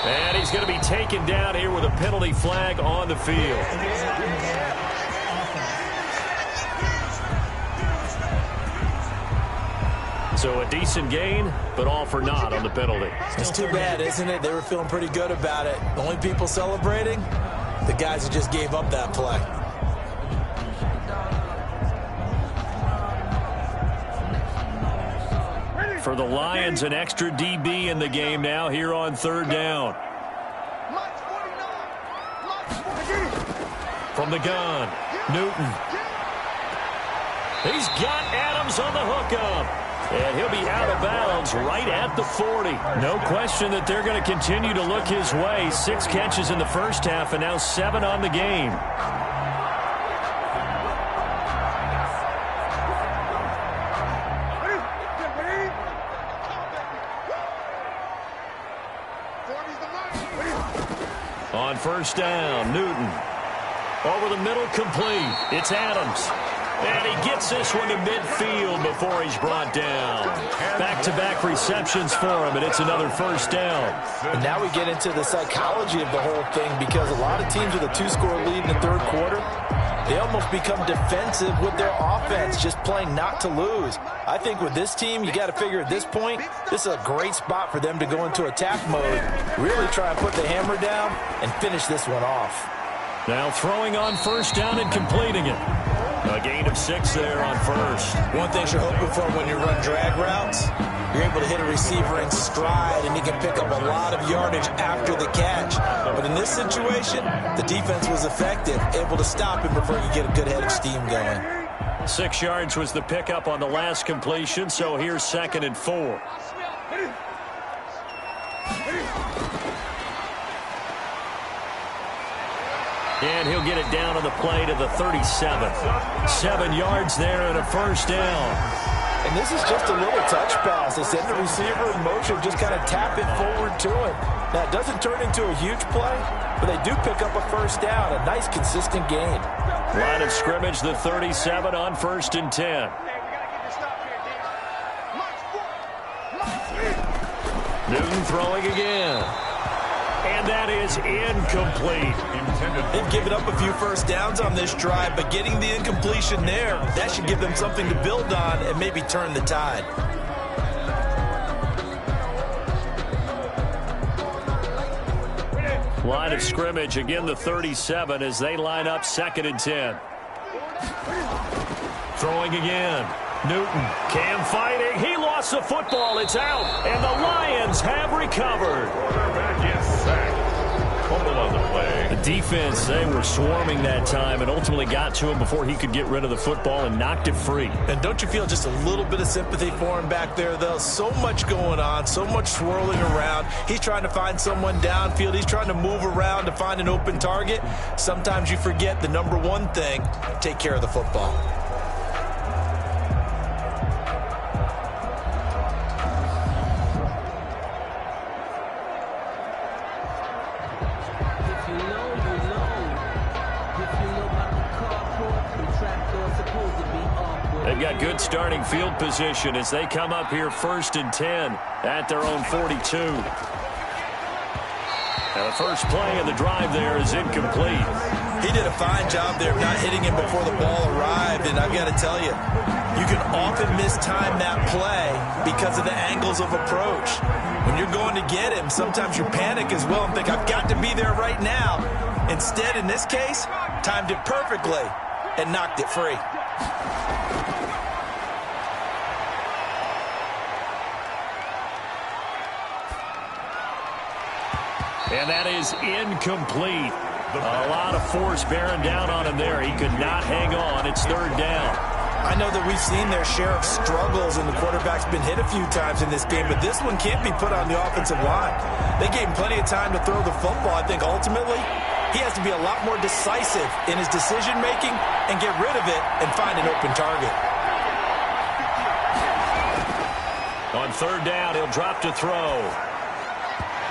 And he's going to be taken down here with a penalty flag on the field. So a decent gain, but all for naught on the penalty. It's too bad, isn't it? They were feeling pretty good about it. The only people celebrating, the guys who just gave up that play. For the Lions, an extra DB in the game now here on 3rd down. From the gun, Newton. He's got Adams on the hookup. And he'll be out of bounds right at the 40. No question that they're going to continue to look his way. 6 catches in the first half and now 7 on the game. On first down, Newton. Over the middle, complete. It's Adams. And he gets this one to midfield before he's brought down. Back-to-back receptions for him, and it's another first down. And now we get into the psychology of the whole thing, because a lot of teams with a 2-score lead in the 3rd quarter, they almost become defensive with their offense, just playing not to lose. I think with this team, you got to figure at this point, this is a great spot for them to go into attack mode, really try and put the hammer down and finish this one off. Now throwing on first down and completing it. A gain of 6 there on first. One thing you're hoping for when you run drag routes, you're able to hit a receiver in stride, and he can pick up a lot of yardage after the catch. But in this situation, the defense was effective, able to stop him before he could get a good head of steam going. 6 yards was the pickup on the last completion, so here's 2nd and 4. And he'll get it down on the play to the 37. 7 yards there and a first down. And this is just a little touch pass. They send the receiver in motion, just kind of tap it forward to him. Now, it doesn't turn into a huge play, but they do pick up a first down, a nice, consistent gain. Line of scrimmage, the 37 on 1st and 10. Newton throwing again. And that is incomplete. They've given up a few first downs on this drive, but getting the incompletion there, that should give them something to build on and maybe turn the tide. Line of scrimmage, again the 37 as they line up 2nd and 10. Throwing again. Newton, Cam fighting. He lost the football. It's out. And the Lions have recovered. Quarterback is sacked. Fumble on the play. The defense, they were swarming that time and ultimately got to him before he could get rid of the football and knocked it free. And don't you feel just a little bit of sympathy for him back there, though? So much going on, so much swirling around. He's trying to find someone downfield. He's trying to move around to find an open target. Sometimes you forget the number one thing, take care of the football. They've got good starting field position as they come up here 1st and 10 at their own 42. Now the first play of the drive there is incomplete. He did a fine job there of not hitting him before the ball arrived, and I've got to tell you, you can often mistime that play because of the angles of approach. When you're going to get him, sometimes you panic as well and think, I've got to be there right now. Instead, in this case, timed it perfectly and knocked it free. And that is incomplete. A lot of force bearing down on him there. He could not hang on. It's 3rd down. I know that we've seen their share of struggles, and the quarterback's been hit a few times in this game, but this one can't be put on the offensive line. They gave him plenty of time to throw the football. I think ultimately he has to be a lot more decisive in his decision-making and get rid of it and find an open target. On 3rd down, he'll drop to throw.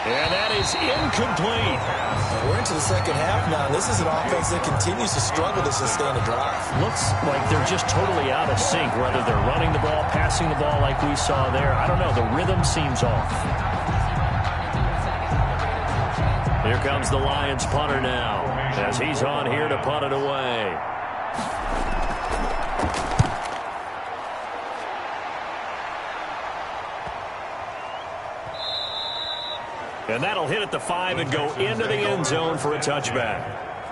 And that is incomplete. We're into the second half now, and this is an offense that continues to struggle to sustain a drive. Looks like they're just totally out of sync, whether they're running the ball, passing the ball like we saw there. I don't know. The rhythm seems off. Here comes the Lions punter now as he's on here to punt it away. And that'll hit at the 5 and go into the end zone for a touchback.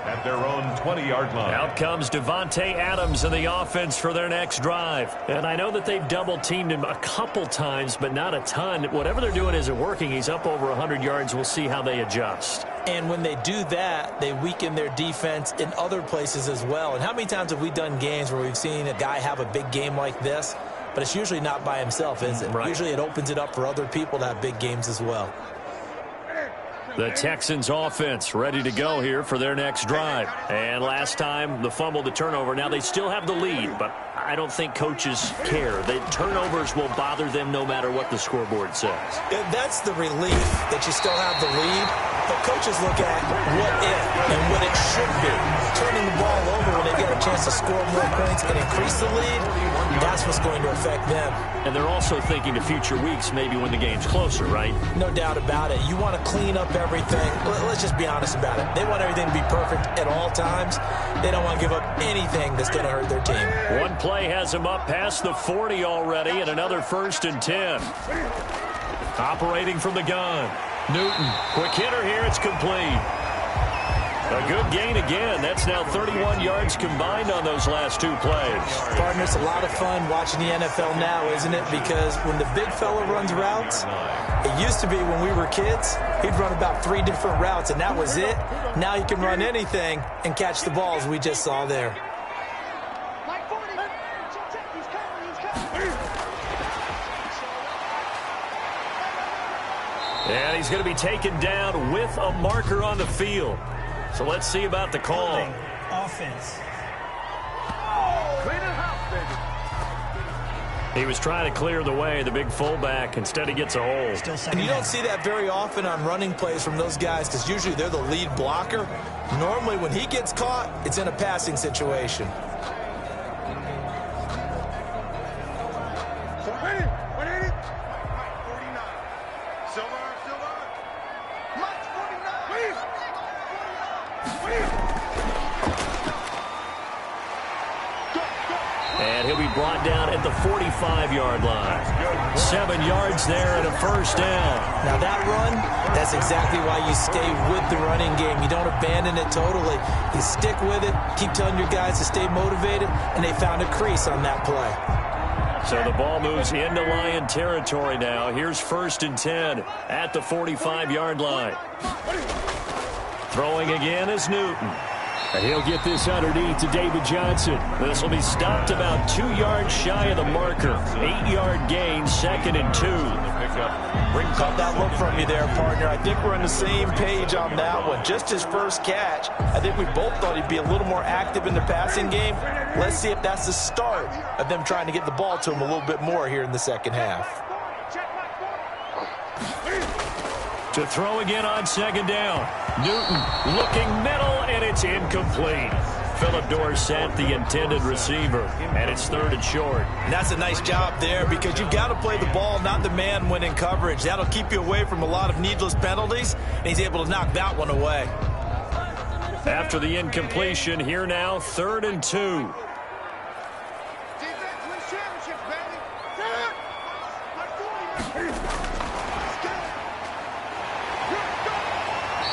At their own 20-yard line. Out comes Devontae Adams in the offense for their next drive. And I know that they've double-teamed him a couple times, but not a ton. Whatever they're doing isn't working. He's up over 100 yards. We'll see how they adjust. And when they do that, they weaken their defense in other places as well. And how many times have we done games where we've seen a guy have a big game like this, but it's usually not by himself, is it? Right. Usually it opens it up for other people to have big games as well. The Texans offense ready to go here for their next drive. And last time, the fumble, the turnover. Now they still have the lead, but I don't think coaches care. The turnovers will bother them no matter what the scoreboard says. That's the relief that you still have the lead. But coaches look at what if and what it should be. Turning the ball over when they get a chance to score more points and increase the lead, that's what's going to affect them. And they're also thinking to future weeks, maybe when the game's closer, right? No doubt about it. You want to clean up everything. Let's just be honest about it. They want everything to be perfect at all times. They don't want to give up anything that's going to hurt their team. One play has him up past the 40 already, and another 1st and 10. Operating from the gun. Newton, quick hitter here, it's complete. A good gain again. That's now 31 yards combined on those last 2 plays. Partner, it's a lot of fun watching the NFL now, isn't it? Because when the big fella runs routes, it used to be when we were kids, he'd run about 3 different routes, and that was it. Now he can run anything and catch the balls we just saw there. And he's going to be taken down with a marker on the field. So let's see about the call. Offense. He was trying to clear the way, the big fullback. Instead, he gets a hold. And you don't see that very often on running plays from those guys because usually they're the lead blocker. Normally, when he gets caught, it's in a passing situation. And he'll be brought down at the 45-yard line. 7 yards there and a 1st down. Now that run, that's exactly why you stay with the running game. You don't abandon it totally. You stick with it, keep telling your guys to stay motivated, and they found a crease on that play. So the ball moves into Lion territory now. Here's 1st and 10 at the 45-yard line. Throwing again is Newton. And he'll get this underneath to David Johnson. This will be stopped about 2 yards shy of the marker. 8-yard gain, 2nd and 2. Caught that look from you there, partner. I think we're on the same page on that one. Just his first catch. I think we both thought he'd be a little more active in the passing game. Let's see if that's the start of them trying to get the ball to him a little bit more here in the second half. To throw again on 2nd down. Newton looking middle, and it's incomplete. Philip Dorsett, the intended receiver. And it's 3rd and short. And that's a nice job there because you've got to play the ball, not the man when in coverage. That'll keep you away from a lot of needless penalties, and he's able to knock that one away. After the incompletion, here now, 3rd and 2.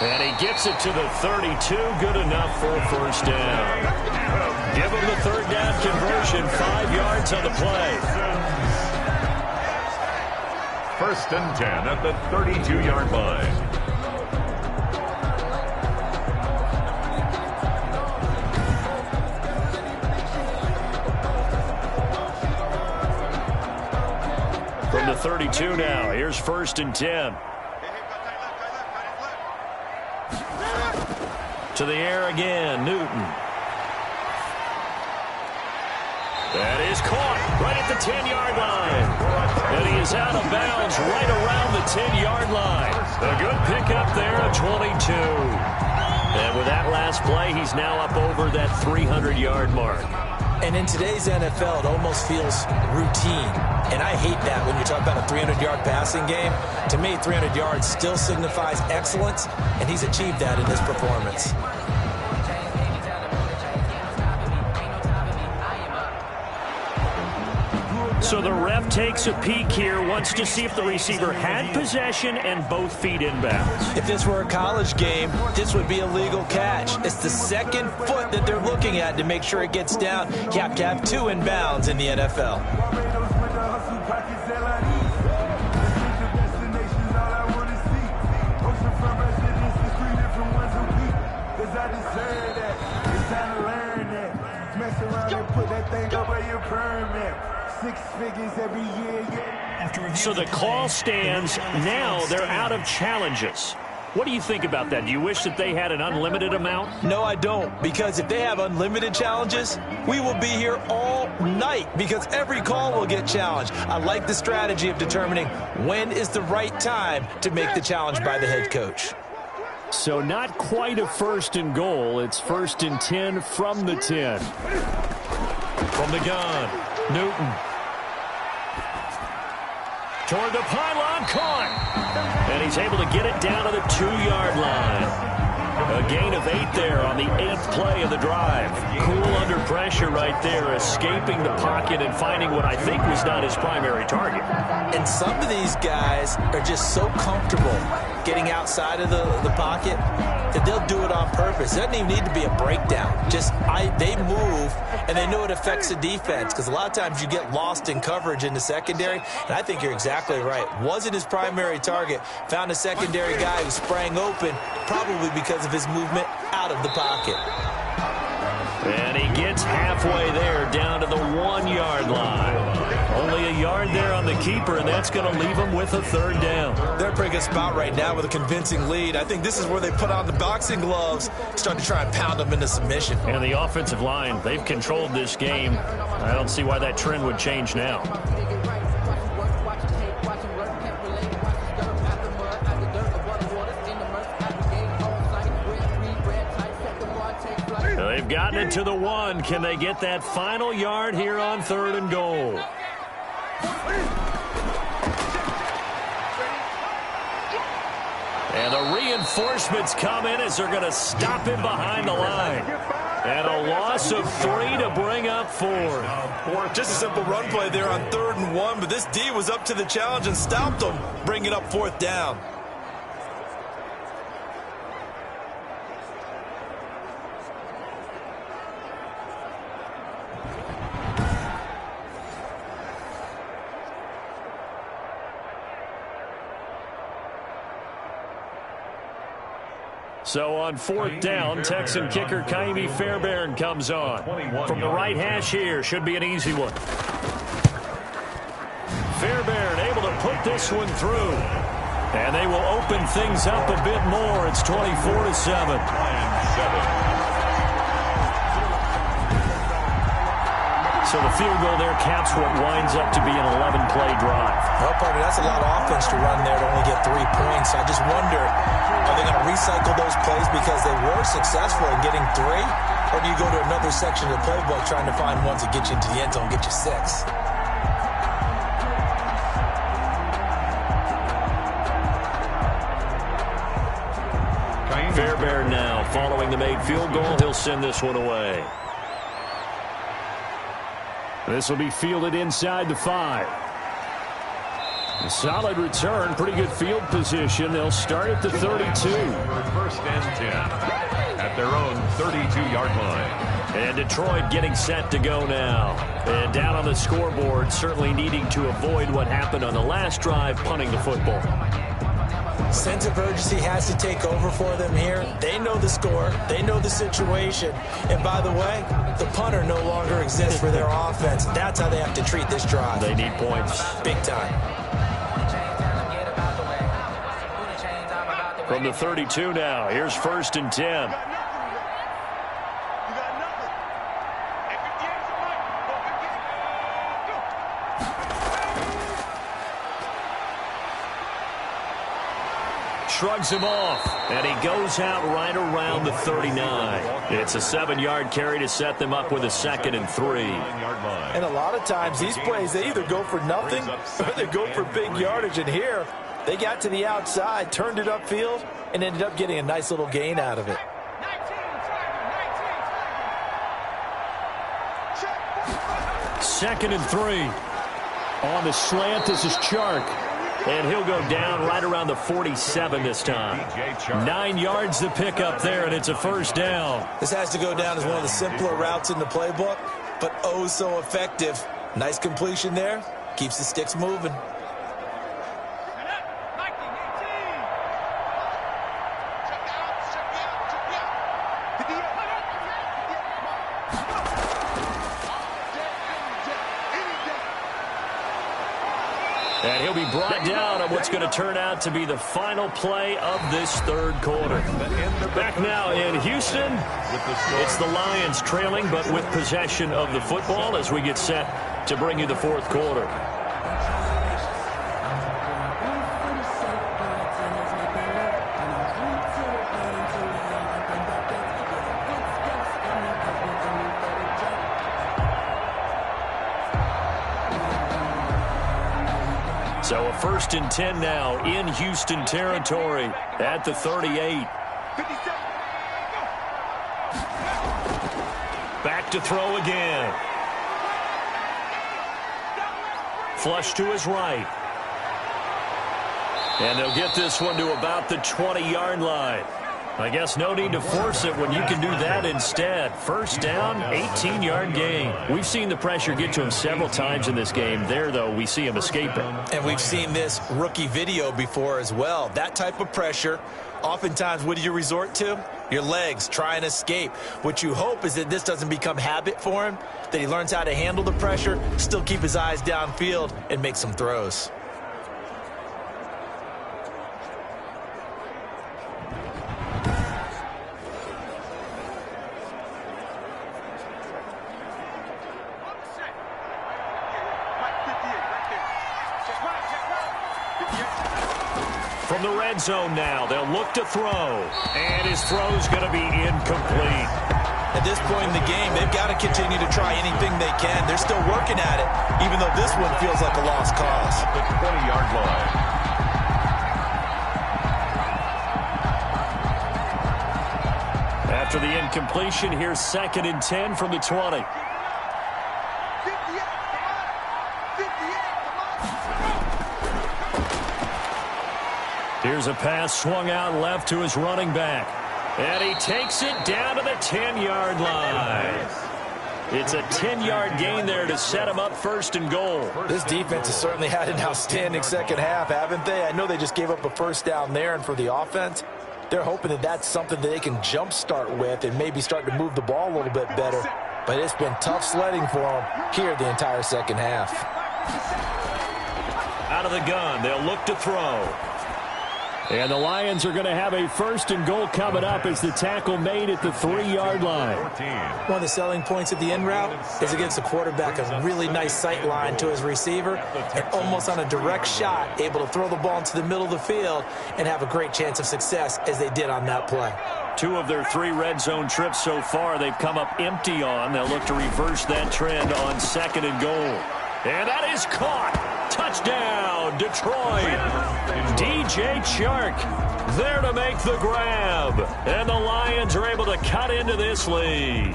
And he gets it to the 32, good enough for a first down. Give him the 3rd down conversion, 5 yards on the play. 1st and 10 at the 32-yard line. From the 32 now, here's 1st and 10. To the air again, Newton. That is caught right at the 10-yard line. And he is out of bounds right around the 10-yard line. A good pickup there at 22. And with that last play, he's now up over that 300-yard mark. And in today's NFL, it almost feels routine. And I hate that when you talk about a 300-yard passing game. To me, 300 yards still signifies excellence, and he's achieved that in his performance. So the ref takes a peek here, wants to see if the receiver had possession and both feet inbounds. If this were a college game, this would be a legal catch. It's the 2nd foot that they're looking at to make sure it gets down. You have to have 2 inbounds in the NFL. So the call stands. Now they're out of challenges. What do you think about that? Do you wish that they had an unlimited amount? No, I don't, because if they have unlimited challenges, we will be here all night because every call will get challenged. I like the strategy of determining when is the right time to make the challenge by the head coach. So not quite a 1st and goal. It's 1st and 10 from the 10. From the gun, Newton. Toward the pylon, caught. And he's able to get it down to the 2-yard line. A gain of 8 there on the 8th play of the drive. Cool under pressure right there, escaping the pocket and finding what I think was not his primary target. And some of these guys are just so comfortable getting outside of the pocket that they'll do it on purpose. It doesn't even need to be a breakdown. They move, and they know it affects the defense because a lot of times you get lost in coverage in the secondary, and I think you're exactly right. Wasn't his primary target. Found a secondary guy who sprang open, probably because of his movement out of the pocket. And he gets halfway there, down to the 1-yard line. Only a yard there on the keeper, and that's going to leave him with a 3rd down. They're in a pretty good spot right now with a convincing lead. I think this is where they put on the boxing gloves, start to try and pound them into submission. And the offensive line, they've controlled this game. I don't see why that trend would change now. They've gotten it to the 1. Can they get that final yard here on 3rd and goal? And the reinforcements come in as they're going to stop him behind the line. And a loss of 3 to bring up 4. Just a simple run play there on 3rd and 1, but this D was up to the challenge and stopped them, bringing up 4th down. So on 4th down, Texan kicker Kaimi Fairbairn comes on. From the right hash here, should be an easy one. Fairbairn able to put this one through. And they will open things up a bit more. It's 24-7. So the field goal there caps what winds up to be an 11-play drive. Well, partner, that's a lot of offense to run there to only get 3 points. I just wonder Are they going to recycle those plays because they were successful in getting 3? Or do you go to another section of the playbook trying to find ones that get you into the end zone, get you 6? Fairbairn now following the made field goal. He'll send this one away. This will be fielded inside the 5. A solid return, pretty good field position. They'll start at the 32. First and 10 at their own 32-yard line. And Detroit getting set to go now. And down on the scoreboard, certainly needing to avoid what happened on the last drive, punting the football. Sense of urgency has to take over for them here. They know the score. They know the situation. And by the way, the punter no longer exists for their offense. That's how they have to treat this drive. They need points. Big time. From the 32 now, here's first and 10. Shrugs him off, and he goes out right around the 39. It's a 7-yard carry to set them up with a 2nd and 3. And a lot of times these plays, they either go for nothing or they go for big yardage. And here, they got to the outside, turned it upfield, and ended up getting a nice little gain out of it. Second and 3. On the slant, this is Chark. And he'll go down right around the 47 this time. 9 yards to pick up there, and it's a first down. This has to go down as one of the simpler routes in the playbook, but oh so effective. Nice completion there. Keeps the sticks moving. And he'll be brought down on what's going to turn out to be the final play of this third quarter. Back now in Houston, it's the Lions trailing, but with possession of the football as we get set to bring you the fourth quarter. So a first and 10 now in Houston territory at the 38. Back to throw again. Flush to his right. And they'll get this one to about the 20-yard line. I guess no need to force it when you can do that instead. First down, 18-yard gain. We've seen the pressure get to him several times in this game. There, though, we see him escape it. And we've seen this rookie video before as well. That type of pressure, oftentimes, what do you resort to? Your legs, try and escape. What you hope is that this doesn't become habit for him, that he learns how to handle the pressure, still keep his eyes downfield, and make some throws. From the red zone now, they'll look to throw. And his throw's going to be incomplete. At this point in the game, they've got to continue to try anything they can. They're still working at it, even though this one feels like a lost cause. The 20-yard line. After the incompletion, here's 2nd and 10 from the 20. Here's a pass swung out left to his running back. And he takes it down to the 10-yard line. It's a 10-yard gain there to set him up first and goal. This defense has certainly had an outstanding second half, haven't they? I know they just gave up a first down there, and for the offense, they're hoping that that's something that they can jumpstart with and maybe start to move the ball a little bit better. But it's been tough sledding for them here the entire second half. Out of the gun, they'll look to throw. And the Lions are going to have a 1st and goal coming up as the tackle made at the 3-yard line. One of the selling points of the in route is it gives the quarterback a really nice sight line to his receiver and almost on a direct shot able to throw the ball into the middle of the field and have a great chance of success as they did on that play. 2 of their 3 red zone trips so far they've come up empty on. They'll look to reverse that trend on 2nd and goal. And that is caught. Touchdown, Detroit. DJ Chark there to make the grab. And the Lions are able to cut into this lead.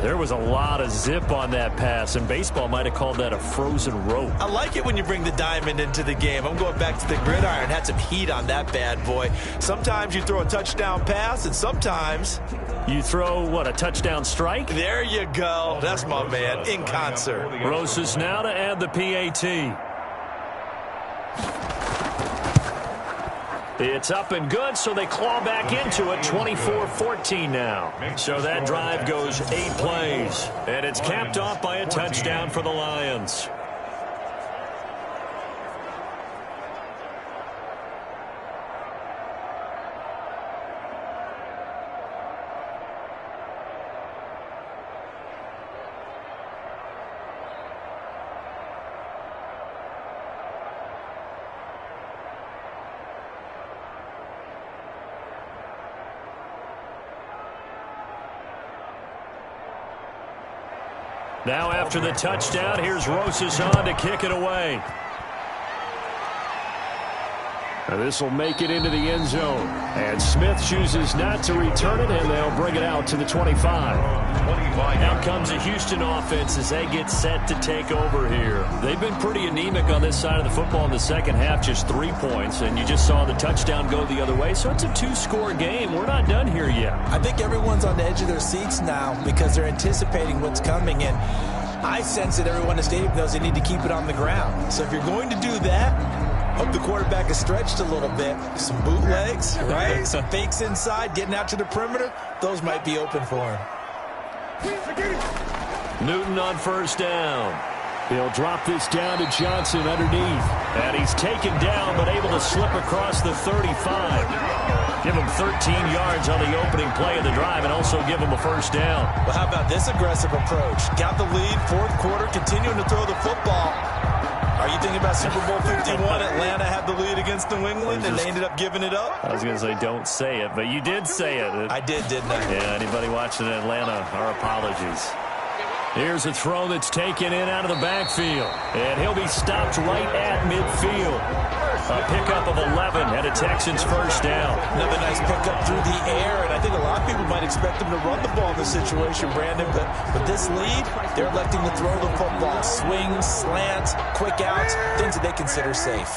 There was a lot of zip on that pass, and baseball might have called that a frozen rope. I like it when you bring the diamond into the game. I'm going back to the gridiron. Had some heat on that bad boy. Sometimes you throw a touchdown pass, and sometimes you throw, what, a touchdown strike? There you go. That's my man, in concert. Rosas now to add the PAT. It's up and good, so they claw back into it, 24-14 now. So that drive goes 8 plays, and it's capped off by a touchdown for the Lions. Now after the touchdown, here's Rosas on to kick it away. Now this will make it into the end zone. And Smith chooses not to return it, and they'll bring it out to the 25. Now comes the Houston offense as they get set to take over here. They've been pretty anemic on this side of the football in the second half, just 3 points. And you just saw the touchdown go the other way. So it's a 2-score game. We're not done here yet. I think everyone's on the edge of their seats now because they're anticipating what's coming. And I sense that everyone in the stadium knows they need to keep it on the ground. So if you're going to do that, hope the quarterback is stretched a little bit. Some bootlegs, right? Some fakes inside, getting out to the perimeter. Those might be open for him. Newton on 1st down. He'll drop this down to Johnson underneath. And he's taken down, but able to slip across the 35. Give him 13 yards on the opening play of the drive and also give him a 1st down. Well, how about this aggressive approach? Got the lead, 4th quarter, continuing to throw the football. Are you thinking about Super Bowl 51? Atlanta had the lead against New England, and they ended up giving it up? I was going to say don't say it, but you did say it. I did, didn't I? Yeah, anybody watching Atlanta, our apologies. Here's a throw that's taken in out of the backfield. And he'll be stopped right at midfield. A pickup of 11 and a Texans 1st down. Another nice pickup through the air, and I think a lot of people might expect them to run the ball in this situation, Brandon. But with this lead, they're electing to throw the football. Swings, slants, quick outs, things that they consider safe.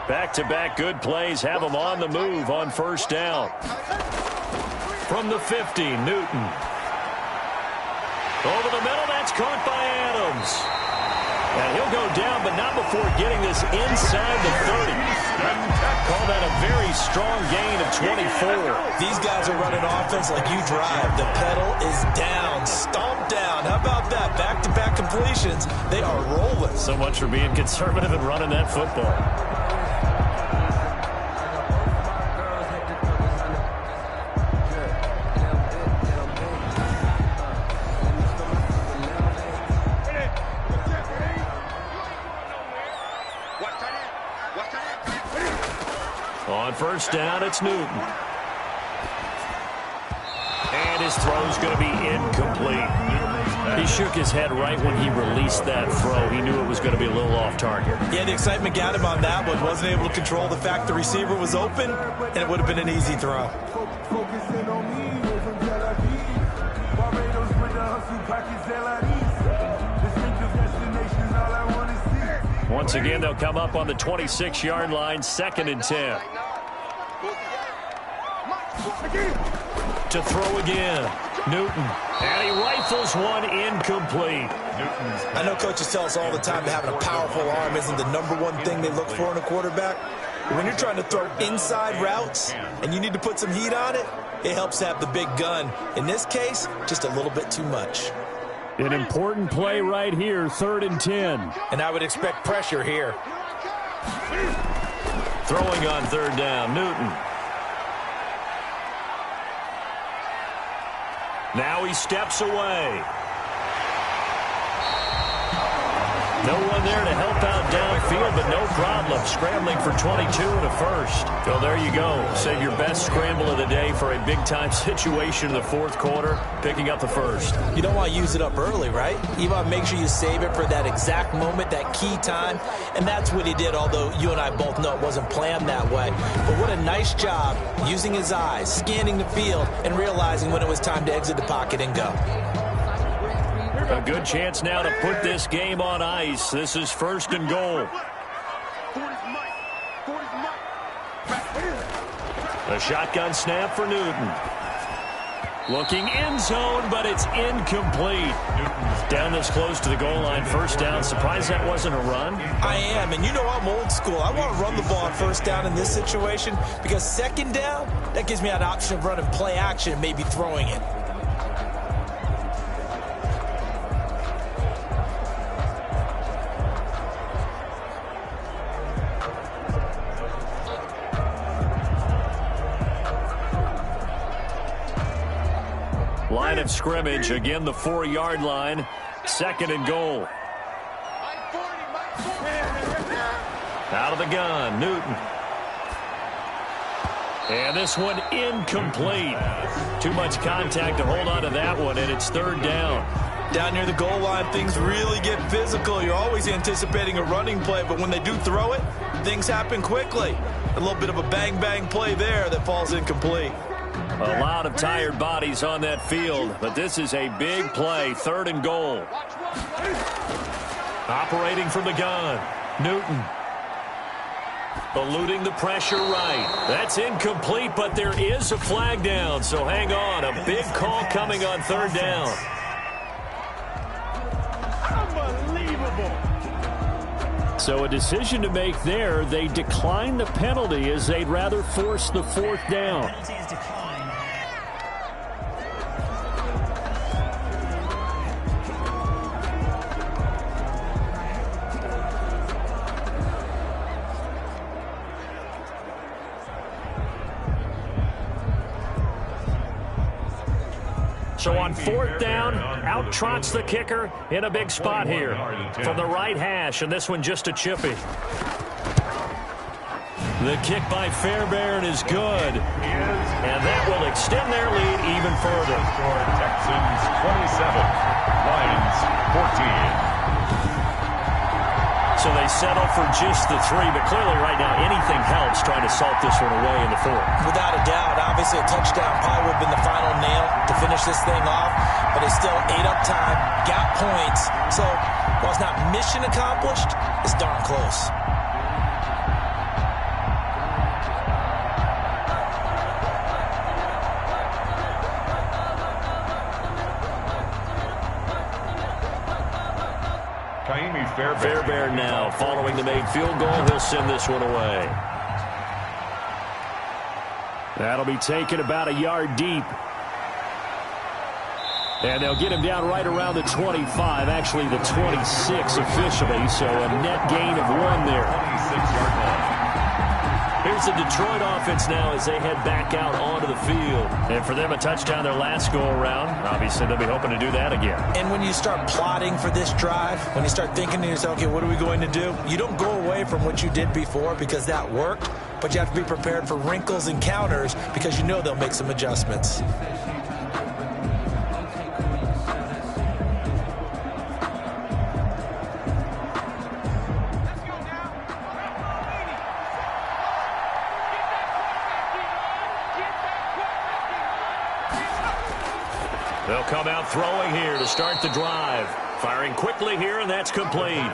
Back-to-back good plays have them on the move on 1st down. From the 50, Newton. Over the middle, that's caught by Adams. And he'll go down, but not before getting this inside the 30. Call that a very strong gain of 24. These guys are running offense like you drive. The pedal is down, stomped down. How about that? Back-to-back completions. They are rolling. So much for being conservative and running that football. On 1st down, it's Newton. And his throw's going to be incomplete. He shook his head right when he released that throw. He knew it was going to be a little off target. Yeah, the excitement got him on that one. Wasn't able to control the fact the receiver was open, and it would have been an easy throw. Once again, they'll come up on the 26-yard line, 2nd and 10. To throw again, Newton. And he rifles one incomplete. I know coaches tell us all the time that having a powerful arm isn't the #1 thing they look for in a quarterback. But when you're trying to throw inside routes and you need to put some heat on it, it helps to have the big gun. In this case, just a little bit too much. An important play right here, 3rd and 10. And I would expect pressure here. Throwing on third down, Newton. Now he steps away. No one there to help out downfield, but no problem. Scrambling for 22 and a first. So there you go. Save your best scramble of the day for a big-time situation in the fourth quarter, picking up the first. You don't want to use it up early, right? You want to make sure you save it for that exact moment, that key time. And that's what he did, although you and I both know it wasn't planned that way. But what a nice job using his eyes, scanning the field, and realizing when it was time to exit the pocket and go. A good chance now to put this game on ice. This is first and goal. A shotgun snap for Newton. Looking end zone, but it's incomplete. Newton's down this close to the goal line. First down. Surprised that wasn't a run? I am, and you know I'm old school. I want to run the ball on first down in this situation because second down, that gives me an option of running play action and maybe throwing it. Line of scrimmage, again the 4-yard line. Second and goal. Out of the gun, Newton. And this one incomplete. Too much contact to hold on to that one, and it's third down. Down near the goal line, things really get physical. You're always anticipating a running play, but when they do throw it, things happen quickly. A little bit of a bang-bang play there that falls incomplete. A lot of tired bodies on that field, but this is a big play, third and goal. Operating from the gun, Newton. Eluding the pressure right. That's incomplete, but there is a flag down, so hang on. A big call coming on third down. Unbelievable. So a decision to make there. They decline the penalty as they'd rather force the fourth down. Penalty is declined. So on fourth down, out trots the kicker in a big spot here from the right hash, and this one just a chippy. The kick by Fairbairn is good, and that will extend their lead even further. Texans 27, Lions 14. So they settle for just the 3, but clearly right now anything helps trying to salt this one away in the fourth. Without a doubt, obviously a touchdown probably would have been the final nail to finish this thing off, but it's still ate up time, got points. So while it's not mission accomplished, it's darn close. Fairbairn now following the made field goal. He'll send this one away. That'll be taken about a yard deep. And they'll get him down right around the 25, actually the 26 officially, so a net gain of 1 there. 26-yard line. Here's the Detroit offense now as they head back out onto the field. And for them, a touchdown their last go-around. Obviously, they'll be hoping to do that again. And when you start plotting for this drive, when you start thinking to yourself, okay, what are we going to do? You don't go away from what you did before because that worked, but you have to be prepared for wrinkles and counters because you know they'll make some adjustments. They'll come out throwing here to start the drive. Firing quickly here, and that's complete.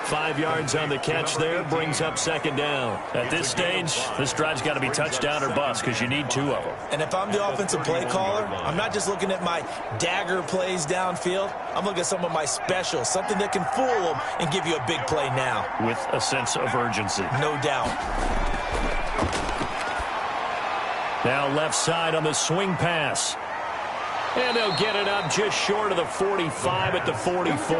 5 yards on the catch there, brings up second down. At this stage, this drive's got to be touchdown or bust because you need 2 of them. And if I'm the offensive play caller, I'm not just looking at my dagger plays downfield. I'm looking at some of my specials, something that can fool them and give you a big play now. With a sense of urgency. No doubt. Now left side on the swing pass. And they'll get it up just short of the 45 at the 44.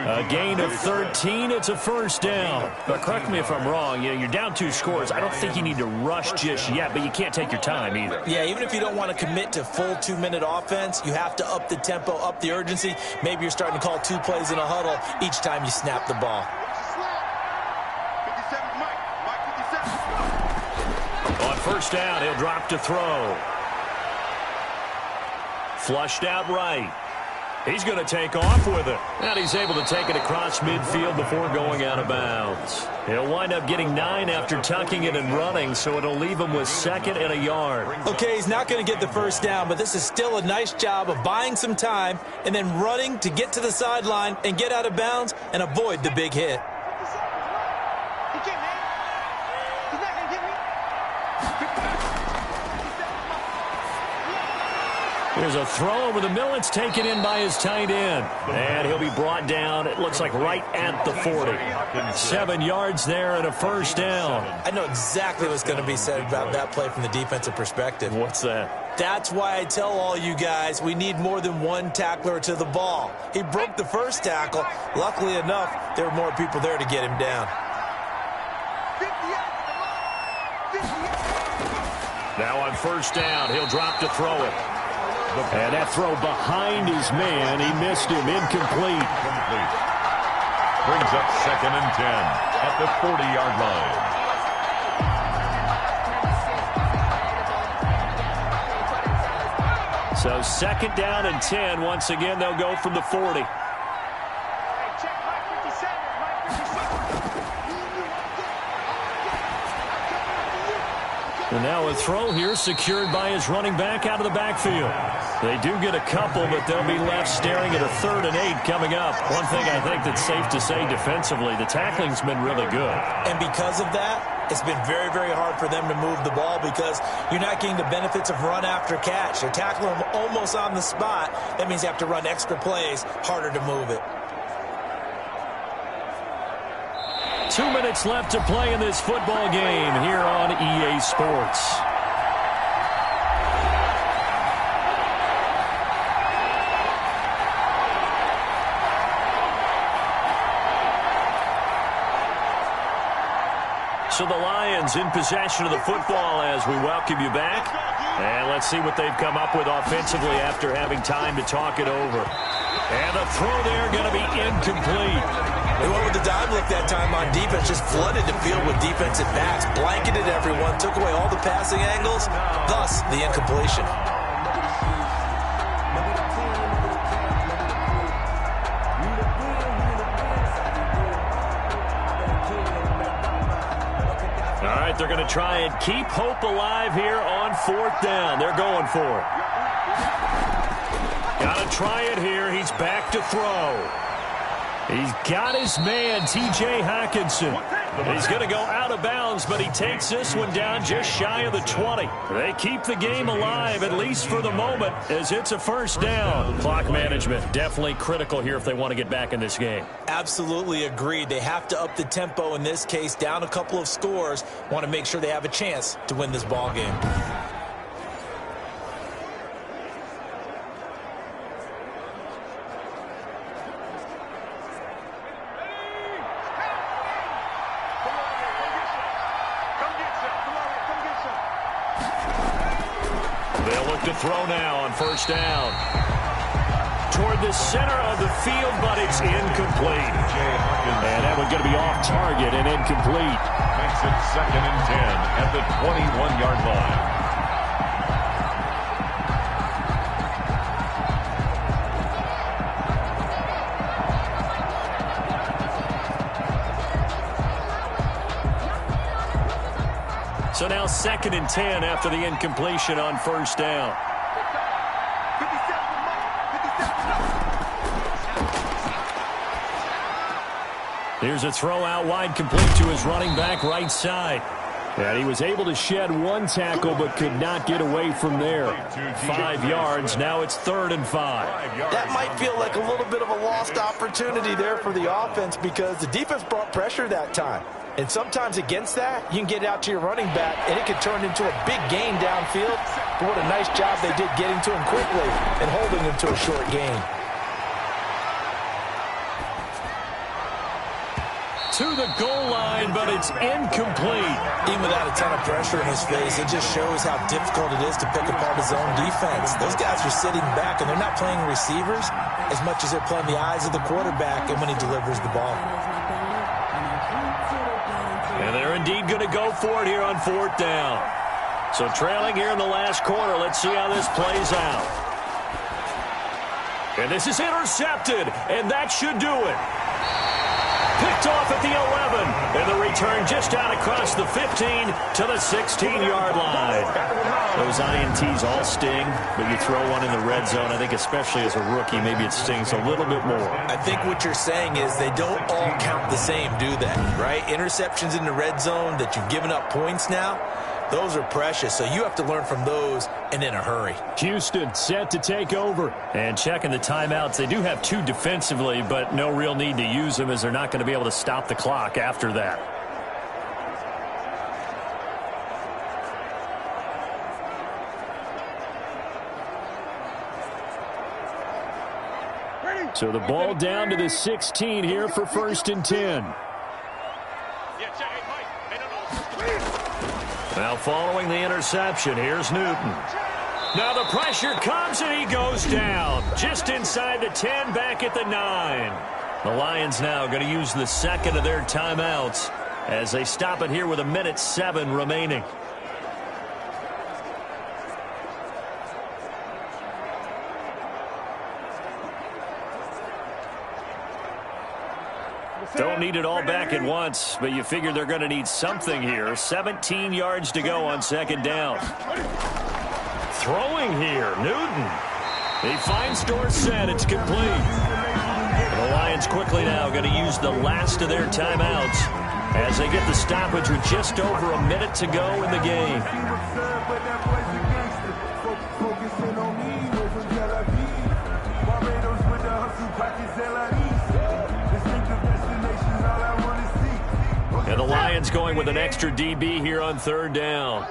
A gain of 13. It's a first down. But correct me if I'm wrong. You're down 2 scores. I don't think you need to rush just yet, but you can't take your time either. Yeah, even if you don't want to commit to full 2-minute offense, you have to up the tempo, up the urgency. Maybe you're starting to call 2 plays in a huddle each time you snap the ball. On first down, he'll drop to throw. Flushed out right. He's going to take off with it. And he's able to take it across midfield before going out of bounds. He'll wind up getting 9 after tucking it and running, so it'll leave him with 2nd and a yard. Okay, he's not going to get the first down, but this is still a nice job of buying some time and then running to get to the sideline and get out of bounds and avoid the big hit. There's a throw over the middle. It's taken in by his tight end. And he'll be brought down, it looks like, right at the 40. 7 yards there and a first down. I know exactly what's going to be said about that play from the defensive perspective. What's that? That's why I tell all you guys we need more than one tackler to the ball. He broke the first tackle. Luckily enough, there were more people there to get him down. Now on first down, he'll drop to throw it. And that throw behind his man, he missed him, incomplete. Brings up 2nd and 10 at the 40-yard line. So 2nd down and 10. Once again, they'll go from the 40. And now a throw here secured by his running back out of the backfield. They do get a couple, but they'll be left staring at a 3rd and 8 coming up. One thing I think that's safe to say defensively, the tackling's been really good. And because of that, it's been very, very hard for them to move the ball because you're not getting the benefits of run after catch. They're tackling them almost on the spot. That means you have to run extra plays, harder to move it. 2 minutes left to play in this football game here on EA Sports. So the Lions in possession of the football as we welcome you back. And let's see what they've come up with offensively after having time to talk it over. And the throw there going to be incomplete. They went with the dime look that time on defense, just flooded the field with defensive backs, blanketed everyone, took away all the passing angles, thus the incompletion. All right, they're going to try and keep hope alive here on 4th down. They're going for it. Got to try it here. He's back to throw. He's got his man, T.J. Hockenson. He's going to go out of bounds, but he takes this one down just shy of the 20. They keep the game alive, at least for the moment, as it's a first down. Clock management, definitely critical here if they want to get back in this game. Absolutely agreed. They have to up the tempo in this case, down a couple of scores. Want to make sure they have a chance to win this ball game. To throw now on first down. Toward the center of the field, but it's incomplete. And that one's going to be off target and incomplete. Makes it 2nd and 10 at the 21-yard line. So now 2nd and 10 after the incompletion on first down. Here's a throw out wide, complete to his running back right side. And he was able to shed one tackle but could not get away from there. 5 yards. Now it's 3rd and 5. That might feel like a little bit of a lost opportunity there for the offense because the defense brought pressure that time. And sometimes against that, you can get out to your running back, and it can turn into a big gain downfield. But what a nice job they did getting to him quickly and holding him to a short gain. To the goal line, but it's incomplete. Even without a ton of pressure in his face, it just shows how difficult it is to pick apart his own defense. Those guys are sitting back, and they're not playing receivers as much as they're playing the eyes of the quarterback and when he delivers the ball. And they're indeed going to go for it here on 4th down. So trailing here in the last quarter, let's see how this plays out. And this is intercepted, and that should do it. Picked off at the 11, and the return just out across the 15 to the 16-yard line. Those INTs all sting, but you throw one in the red zone, I think especially as a rookie, maybe it stings a little bit more. I think what you're saying is they don't all count the same, do they? Right? Interceptions in the red zone that you've given up points now, those are precious, so you have to learn from those and in a hurry. Houston set to take over. And checking the timeouts, they do have 2 defensively, but no real need to use them as they're not going to be able to stop the clock after that. So the ball down to the 16 here for 1st and 10. Now following the interception, here's Newton. Now the pressure comes and he goes down. Just inside the 10, back at the 9. The Lions now going to use the second of their timeouts as they stop it here with 1:07 remaining. Don't need it all back at once, but you figure they're going to need something here. 17 yards to go on 2nd down. Throwing here, Newton. He finds Dorsett. It's complete. The Lions quickly now going to use the last of their timeouts as they get the stoppage with just over a minute to go in the game. And the Lions going with an extra DB here on 3rd down.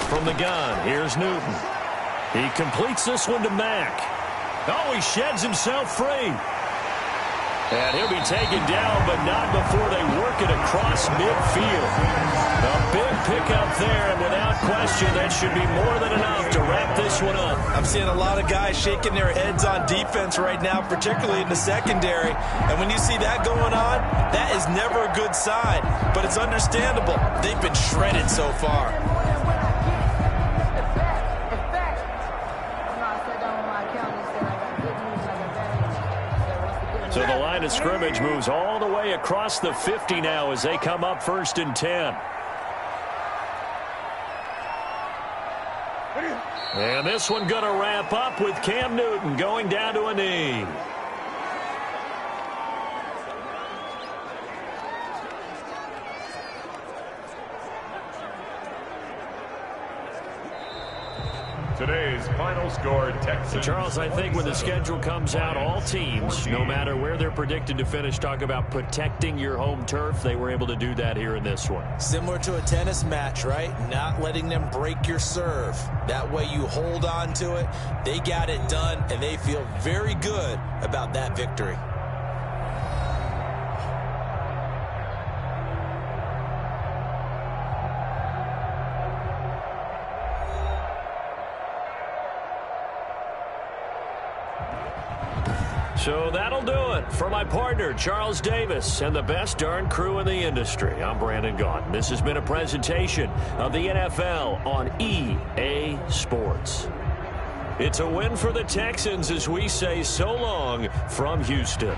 From the gun, here's Newton. He completes this one to Mack. Oh, he sheds himself free. And he'll be taken down, but not before they work it across midfield. A big pickup there, and without question, that should be more than enough to wrap this one up. I'm seeing a lot of guys shaking their heads on defense right now, particularly in the secondary. And when you see that going on, that is never a good sign. But it's understandable. They've been shredded so far. So the line of scrimmage moves all the way across the 50 now as they come up 1st and 10. And this one going to wrap up with Cam Newton going down to a knee. Today's final score, Texans. Charles, I think when the schedule comes out, all teams, no matter where they're predicted to finish, talk about protecting your home turf. They were able to do that here in this one. Similar to a tennis match, right? Not letting them break your serve. That way you hold on to it. They got it done, and they feel very good about that victory. So that'll do it for my partner, Charles Davis, and the best darn crew in the industry. I'm Brandon Gaughan. This has been a presentation of the NFL on EA Sports. It's a win for the Texans as we say so long from Houston.